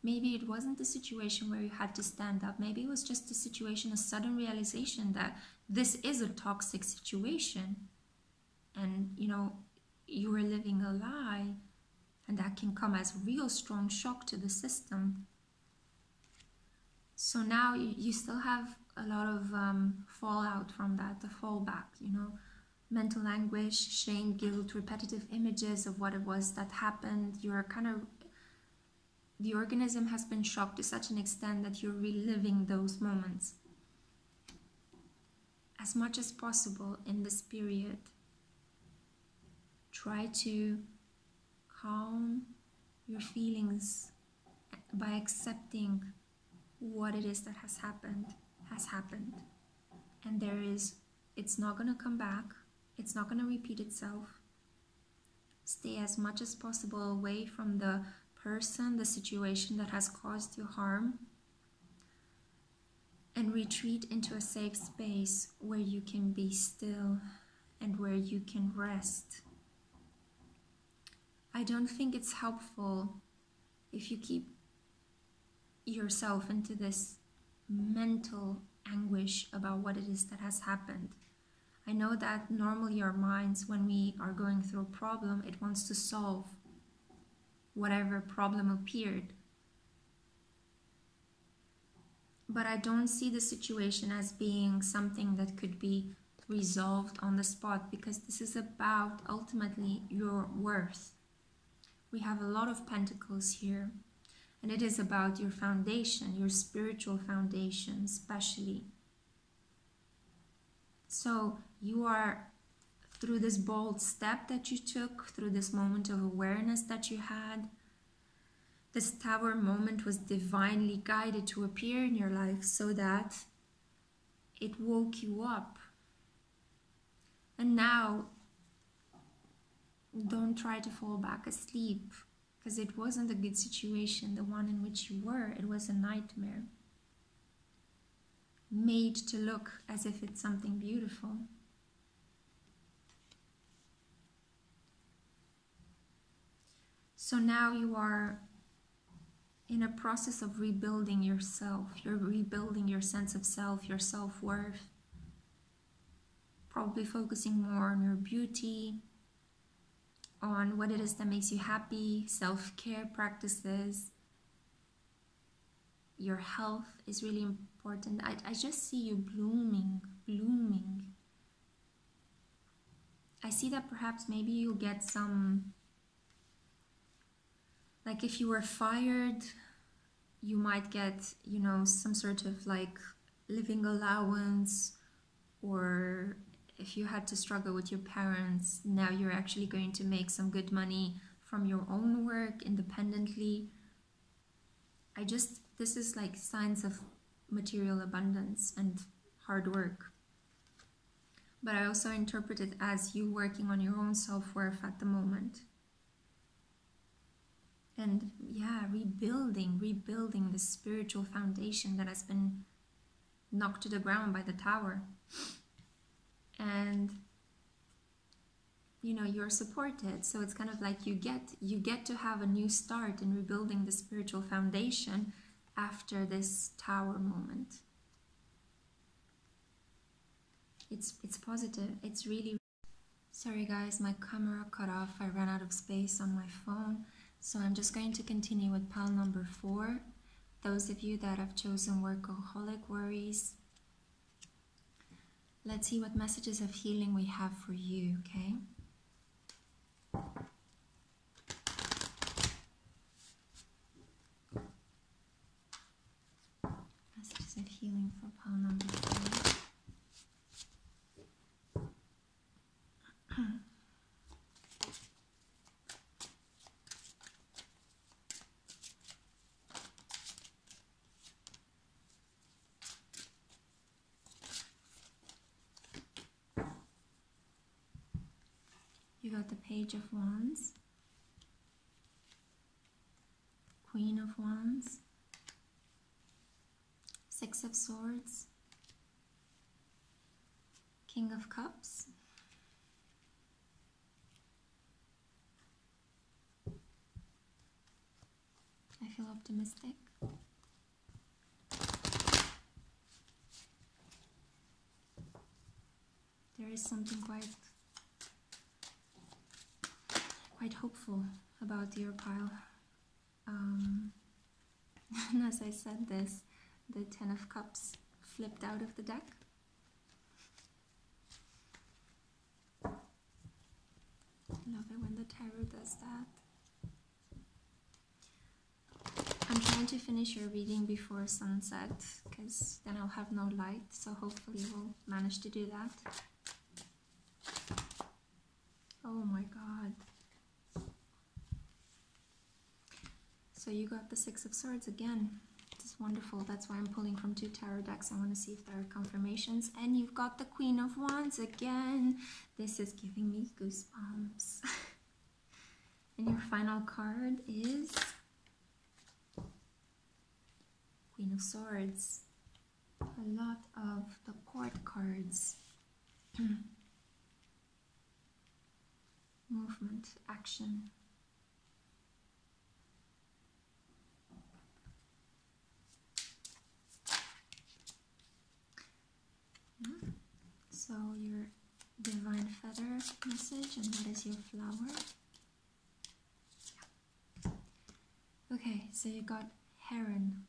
maybe it wasn't a situation where you had to stand up. Maybe it was just a situation, a sudden realization that this is a toxic situation, and you know, you were living a lie, and that can come as real strong shock to the system. So now you still have a lot of fallout from that, the fallback, you know, mental anguish, shame, guilt, repetitive images of what it was that happened. You're kind of, the organism has been shocked to such an extent that you're reliving those moments. As much as possible in this period, try to calm your feelings by accepting what it is that has happened. And it's not going to come back. It's not going to repeat itself. Stay as much as possible away from the person, the situation that has caused you harm, and retreat into a safe space where you can be still and where you can rest. I don't think it's helpful if you keep yourself into this mental anguish about what it is that has happened. I know that normally our minds, when we are going through a problem, it wants to solve whatever problem appeared. But I don't see the situation as being something that could be resolved on the spot, because this is about ultimately your worth. We have a lot of pentacles here, and it is about your foundation, your spiritual foundation especially. So you are, through this bold step that you took, through this moment of awareness that you had, this Tower moment was divinely guided to appear in your life so that it woke you up. And now, don't try to fall back asleep, because it wasn't a good situation, the one in which you were. It was a nightmare, made to look as if it's something beautiful. So now you are in a process of rebuilding yourself. You're rebuilding your sense of self, your self-worth. Probably focusing more on your beauty, on what it is that makes you happy, self-care practices. Your health is really important. I just see you blooming. I see that perhaps maybe you'll get some, like if you were fired, you might get, you know, some sort of like living allowance, or if you had to struggle with your parents, now you're actually going to make some good money from your own work independently. This is like signs of material abundance and hard work. But I also interpret it as you working on your own self-worth at the moment. And yeah, rebuilding the spiritual foundation that has been knocked to the ground by the Tower. And you know, you're supported, so it's kind of like you get to have a new start in rebuilding the spiritual foundation after this Tower moment. It's positive. It's really... Sorry guys, my camera cut off. I ran out of space on my phone, so I'm just going to continue with pile number 4. Those of you that have chosen Workaholic worries, let's see what messages of healing we have for you, okay? Messages of healing for pile number 4. You got the Page of Wands, Queen of Wands, Six of Swords, King of Cups, I feel optimistic. There is something quite hopeful about your pile. And as I said this, the Ten of Cups flipped out of the deck. Love it when the tarot does that. I'm trying to finish your reading before sunset, because then I'll have no light, so hopefully we'll manage to do that. Oh my god. So you got the Six of Swords again. This is wonderful. That's why I'm pulling from 2 tarot decks. I want to see if there are confirmations. And you've got the Queen of Wands again. This is giving me goosebumps. And your final card is Queen of Swords. A lot of the court cards. Movement, action. So your divine feather message, and what is your flower? Yeah. Okay, so you got heron.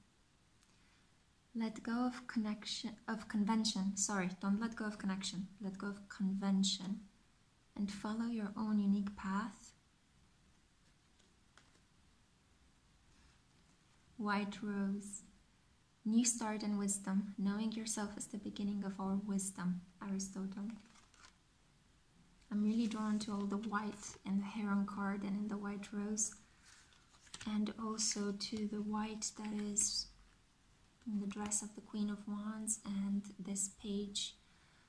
Let go of convention. Sorry, don't let go of connection. Let go of convention and follow your own unique path. White rose. New start and wisdom. Knowing yourself is the beginning of all wisdom. Aristotle. I'm really drawn to all the white in the Heron card and in the white rose. And also to the white that is in the dress of the Queen of Wands. And this page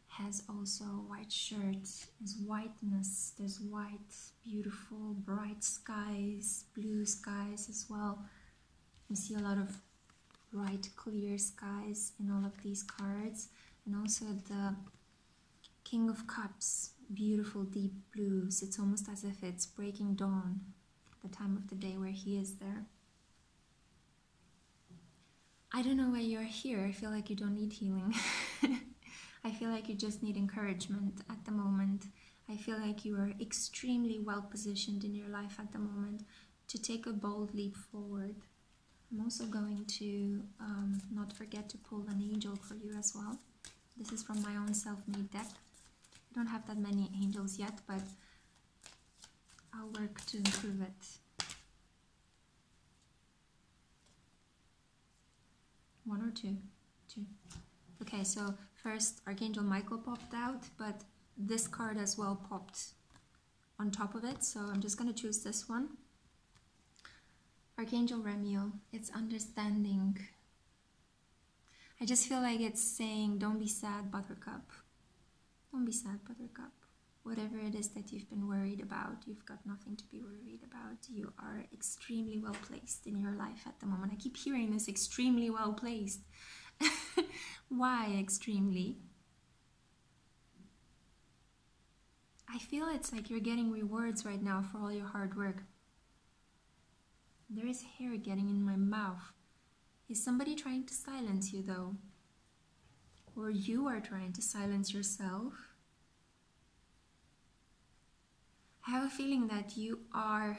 has also a white shirt. There's whiteness. There's white, beautiful, bright skies, blue skies as well. You see a lot of bright, clear skies in all of these cards. And also the King of Cups, beautiful deep blues. It's almost as if it's breaking dawn, the time of the day where he is there. I don't know why you're here. I feel like you don't need healing. I feel like you just need encouragement at the moment. I feel like you are extremely well positioned in your life at the moment to take a bold leap forward. I'm also going to not forget to pull an angel for you as well. This is from my own self-made deck. I don't have that many angels yet, but I'll work to improve it. One or two? Two. Okay, so first Archangel Michael popped out, but this card as well popped on top of it, so I'm just going to choose this one. Archangel Remiel, it's understanding. I just feel like it's saying, don't be sad, Buttercup. Don't be sad, Buttercup. Whatever it is that you've been worried about, you've got nothing to be worried about. You are extremely well placed in your life at the moment. I keep hearing this, extremely well placed. Why extremely? I feel it's like you're getting rewards right now for all your hard work. There is hair getting in my mouth. Is somebody trying to silence you though? Or you are trying to silence yourself? I have a feeling that you are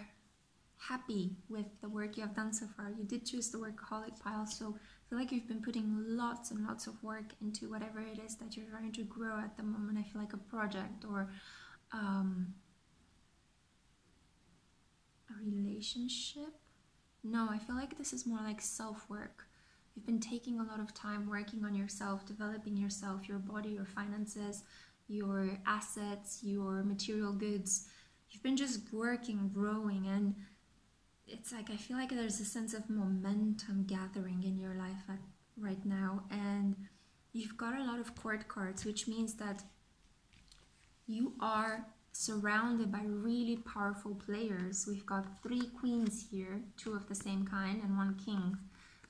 happy with the work you have done so far. You did choose the workaholic pile, so I feel like you've been putting lots and lots of work into whatever it is that you're trying to grow at the moment. I feel like a project or a relationship. No, I feel like this is more like self-work. You've been taking a lot of time working on yourself, developing yourself, your body, your finances, your assets, your material goods. You've been just working, growing, and it's like I feel like there's a sense of momentum gathering in your life right now, and you've got a lot of court cards, which means that you are surrounded by really powerful players. We've got 3 queens here, 2 of the same kind and 1 king.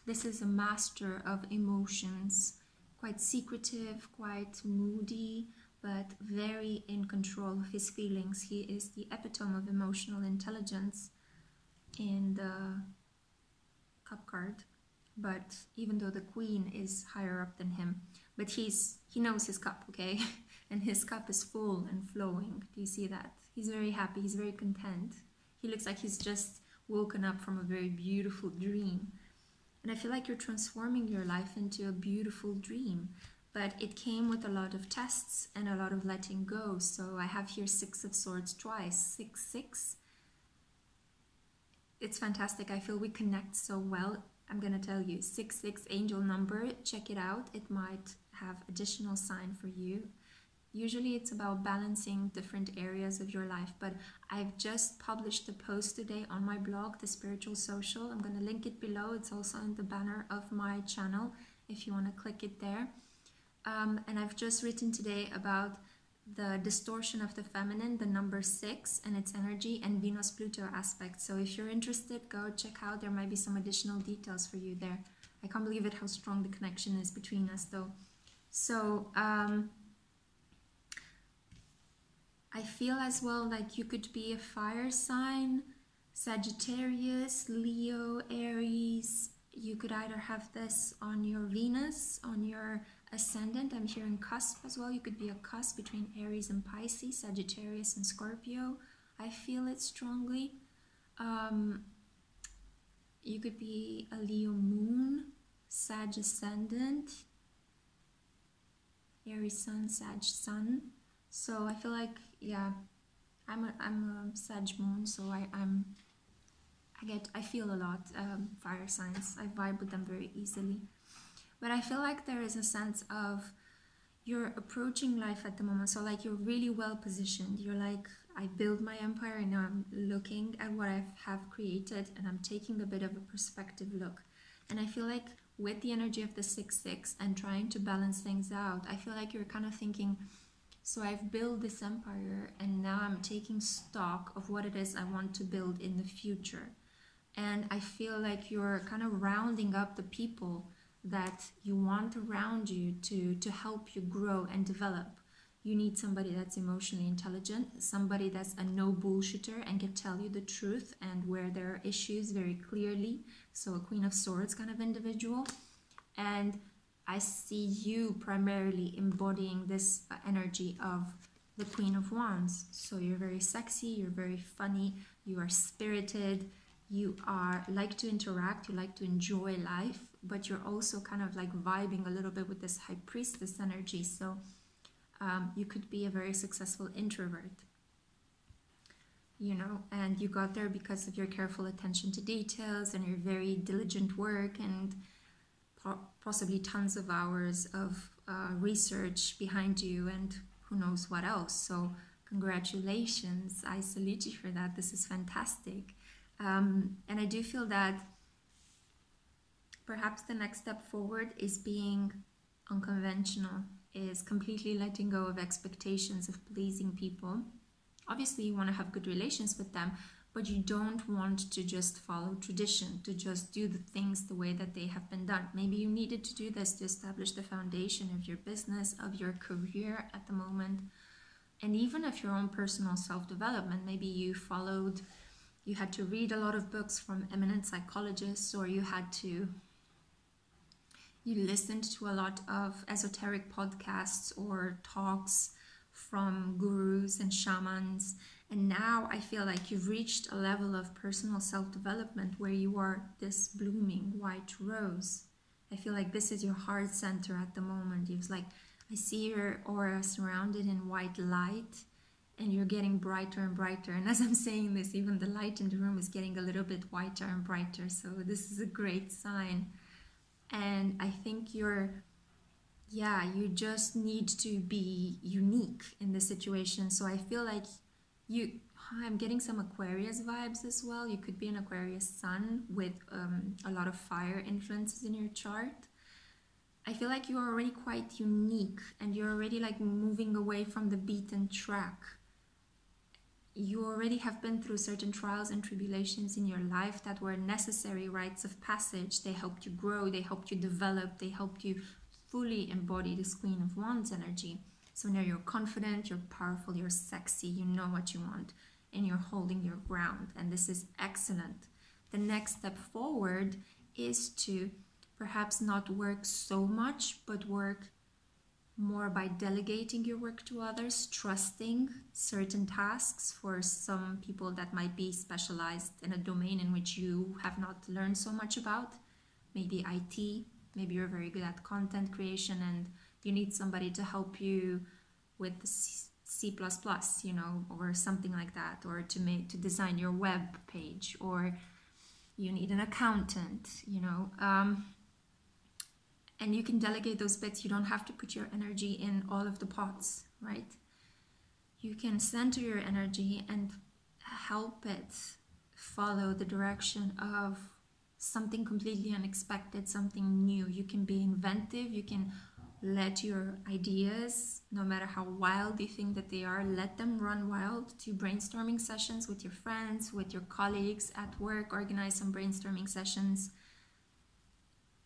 This is a master of emotions, quite secretive, quite moody, but very in control of his feelings. He is the epitome of emotional intelligence in the cup card, but even though the queen is higher up than him, but he knows his cup, okay? And his cup is full and flowing. Do you see that? He's very happy, he's very content. He looks like he's just woken up from a very beautiful dream. And I feel like you're transforming your life into a beautiful dream, but it came with a lot of tests and a lot of letting go. So I have here 6 of Swords twice, 6, 6. It's fantastic. I feel we connect so well. I'm gonna tell you, 6, angel number, check it out. It might have additional sign for you. Usually it's about balancing different areas of your life, but I've just published a post today on my blog, The Spiritual Social. I'm going to link it below. It's also in the banner of my channel if you want to click it there. And I've just written today about the distortion of the feminine, the number 6 and its energy, and Venus-Pluto aspect. So if you're interested, go check out. There might be some additional details for you there. I can't believe it how strong the connection is between us though. So I feel as well like you could be a fire sign, Sagittarius, Leo, Aries. You could either have this on your Venus, on your ascendant. I'm hearing cusp as well. You could be a cusp between Aries and Pisces, Sagittarius and Scorpio. I feel it strongly. You could be a Leo moon Sag ascendant, Aries Sun, Sag Sun. So I feel like, yeah, I'm a Sag Moon, so I feel a lot fire signs. I vibe with them very easily. But I feel like there is a sense of you're approaching life at the moment. So like you're really well positioned. You're like, I build my empire and now I'm looking at what I have created and I'm taking a bit of a perspective look. And I feel like with the energy of the 6-6 and trying to balance things out, I feel like you're kind of thinking, so I've built this empire and now I'm taking stock of what it is I want to build in the future. And I feel like you're kind of rounding up the people that you want around you to help you grow and develop. You need somebody that's emotionally intelligent, somebody that's a no bullshitter and can tell you the truth and where there are issues very clearly. So a Queen of Swords kind of individual. And I see you primarily embodying this energy of the Queen of Wands. So you're very sexy, you're very funny, you are spirited, you are like to interact, you like to enjoy life, but you're also kind of like vibing a little bit with this High Priestess energy. So you could be a very successful introvert, you know, and you got there because of your careful attention to details and your very diligent work and possibly tons of hours of research behind you and who knows what else. So congratulations, I salute you for that. This is fantastic. And I do feel that perhaps the next step forward is being unconventional, is completely letting go of expectations of pleasing people. Obviously, you want to have good relations with them, but you don't want to just follow tradition, to just do the things the way that they have been done.Maybe you needed to do this to establish the foundation of your business, of your career at the moment, and even of your own personal self-development. Maybe you had to read a lot of books from eminent psychologists, or you listened to a lot of esoteric podcasts or talks from gurus and shamans. And now I feel like you've reached a level of personal self-development where you are this blooming white rose. I feel like this is your heart center at the moment. It's like, I see your aura surrounded in white light and you're getting brighter and brighter. And as I'm saying this, even the light in the room is getting a little bit whiter and brighter. So this is a great sign. And I think you just need to be unique in this situation. So I feel like I'm getting some Aquarius vibes as well. You could be an Aquarius sun with a lot of fire influences in your chart. I feel like you're already quite unique and you're already like moving away from the beaten track. You already have been through certain trials and tribulations in your life that were necessary rites of passage. They helped you grow, they helped you develop, they helped you fully embody this Queen of Wands energy. So now you're confident, you're powerful, you're sexy, you know what you want, and you're holding your ground. And this is excellent. The next step forward is to perhaps not work so much, but work more by delegating your work to others, trusting certain tasks for some people that might be specialized in a domain in which you have not learned so much about. Maybe IT, maybe you're very good at content creation and you need somebody to help you with C++, you know, or something like that, or to design your web page, or you need an accountant, you know. And you can delegate those bits. You don't have to put your energy in all of the pots, right? You can center your energy and help it follow the direction of something completely unexpected, something new. You can be inventive. You can let your ideas, no matter how wild you think that they are, let them run wild. To brainstorming sessions with your friends, with your colleagues at work. Organize some brainstorming sessions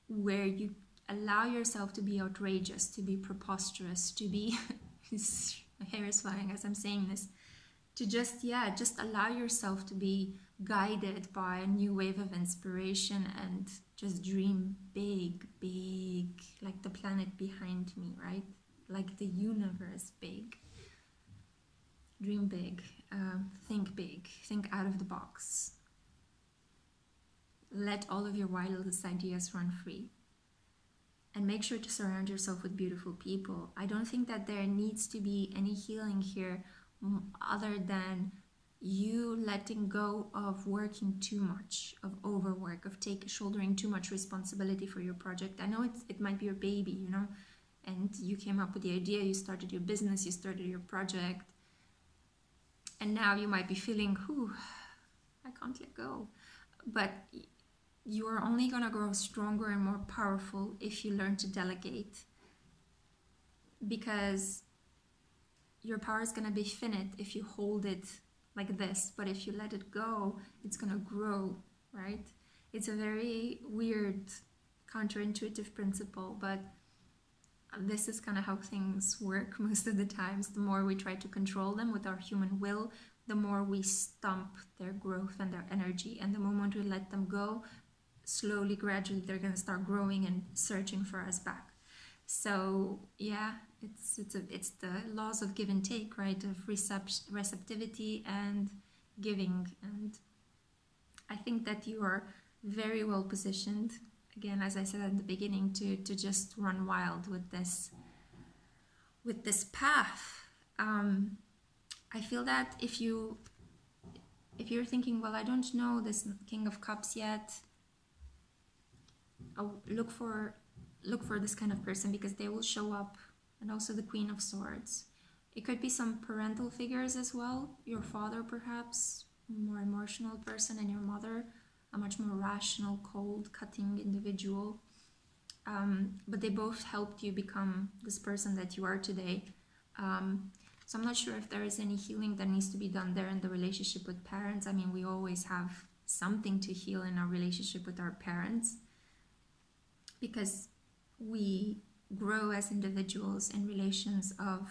where you allow yourself to be outrageous, to be preposterous, to be, my hair is flying as I'm saying this, to just allow yourself to be guided by a new wave of inspiration and just dream big, big, like the planet behind me, right? Like the universe big. Dream big, think out of the box. Let all of your wildest ideas run free. and make sure to surround yourself with beautiful people. I don't think that there needs to be any healing here other than you letting go of working too much, of overwork, of shouldering too much responsibility for your project. I know it might be your baby, you know, and you came up with the idea, you started your business, you started your project, and now you might be feeling, whew, I can't let go. But you are only going to grow stronger and more powerful if you learn to delegate, because your power is going to be finite if you hold it like this, but if you let it go, it's going to grow, right? It's a very weird, counterintuitive principle, but this is kind of how things work most of the times. The more we try to control them with our human will, the more we stump their growth and their energy. And the moment we let them go, slowly, gradually, they're going to start growing and searching for us back. So yeah, it's the laws of give and take, right? Of receptivity and giving. And I think that you are very well positioned, again, as I said at the beginning, to just run wild with this path. I feel that if you're thinking, well, I don't know this King of Cups yet, look for this kind of person, because they will show up. And also the Queen of Swords. It could be some parental figures as well. Your father, perhaps, more emotional person, and your mother, a much more rational, cold, cutting individual. But they both helped you become this person that you are today. So I'm not sure if there is any healing that needs to be done there in the relationship with parents. I mean, we always have something to heal in our relationship with our parents, because we grow as individuals in relations of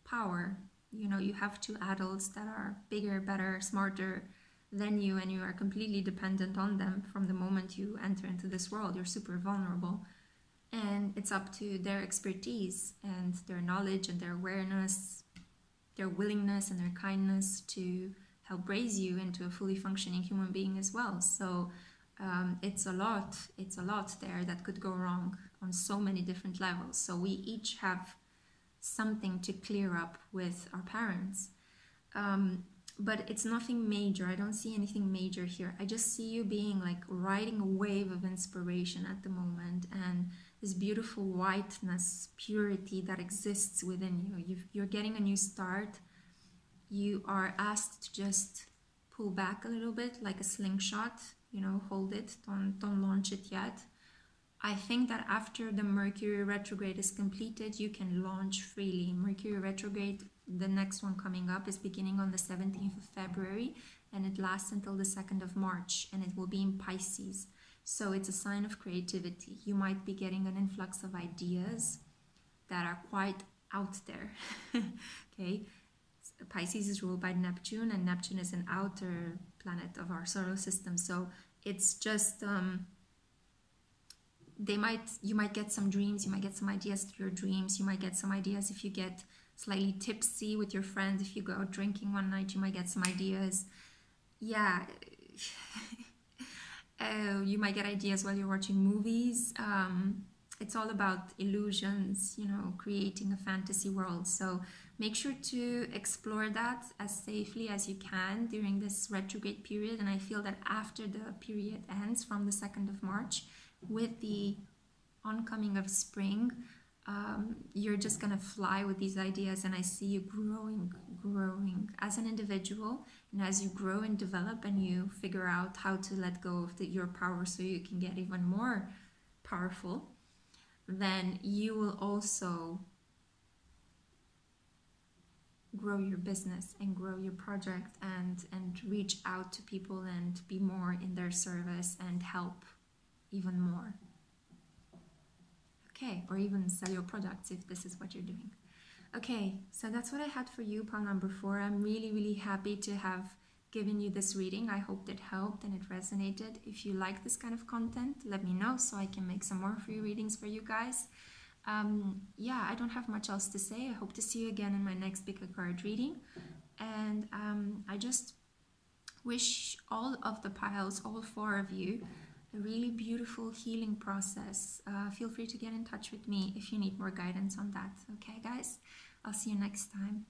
power. You know, you have two adults that are bigger, better, smarter than you, and you are completely dependent on them from the moment you enter into this world. You're super vulnerable, and it's up to their expertise and their knowledge and their awareness, their willingness and their kindness to help raise you into a fully functioning human being as well. So it's a lot there that could go wrong on so many different levels. So we each have something to clear up with our parents. But it's nothing major. I don't see anything major here. I just see you being like riding a wave of inspiration at the moment, and this beautiful whiteness, purity that exists within you. You're getting a new start. You are asked to just pull back a little bit, like a slingshot, you know, hold it, don't launch it yet. I think that after the Mercury retrograde is completed, you can launch freely. Mercury retrograde, the next one coming up, is beginning on the 17th of February, and it lasts until the 2nd of March, and it will be in Pisces. So it's a sign of creativity. You might be getting an influx of ideas that are quite out there. Okay, Pisces is ruled by Neptune, and Neptune is an outer planet of our solar system. So it's just you might get some dreams, you might get some ideas through your dreams, you might get some ideas if you get slightly tipsy with your friends. If you go out drinking one night, you might get some ideas. Yeah. You might get ideas while you're watching movies. It's all about illusions, you know, creating a fantasy world. So make sure to explore that as safely as you can during this retrograde period. And I feel that after the period ends from the 2nd of March, with the oncoming of spring, you're just gonna fly with these ideas. And I see you growing as an individual. And as you grow and develop and you figure out how to let go of your power so you can get even more powerful, then you will also grow your business and grow your project and reach out to people and be more in their service and help even more. Okay, or even sell your products if this is what you're doing. Okay, so that's what I had for you, pile number 4. I'm really happy to have given you this reading. I hope it helped and it resonated. If you like this kind of content, let me know so I can make some more free readings for you guys. Yeah, I don't have much else to say. I hope to see you again in my next pick a card reading. And I just wish all of the piles, all 4 of you, a really beautiful healing process. Feel free to get in touch with me if you need more guidance on that. Okay, guys? I'll see you next time.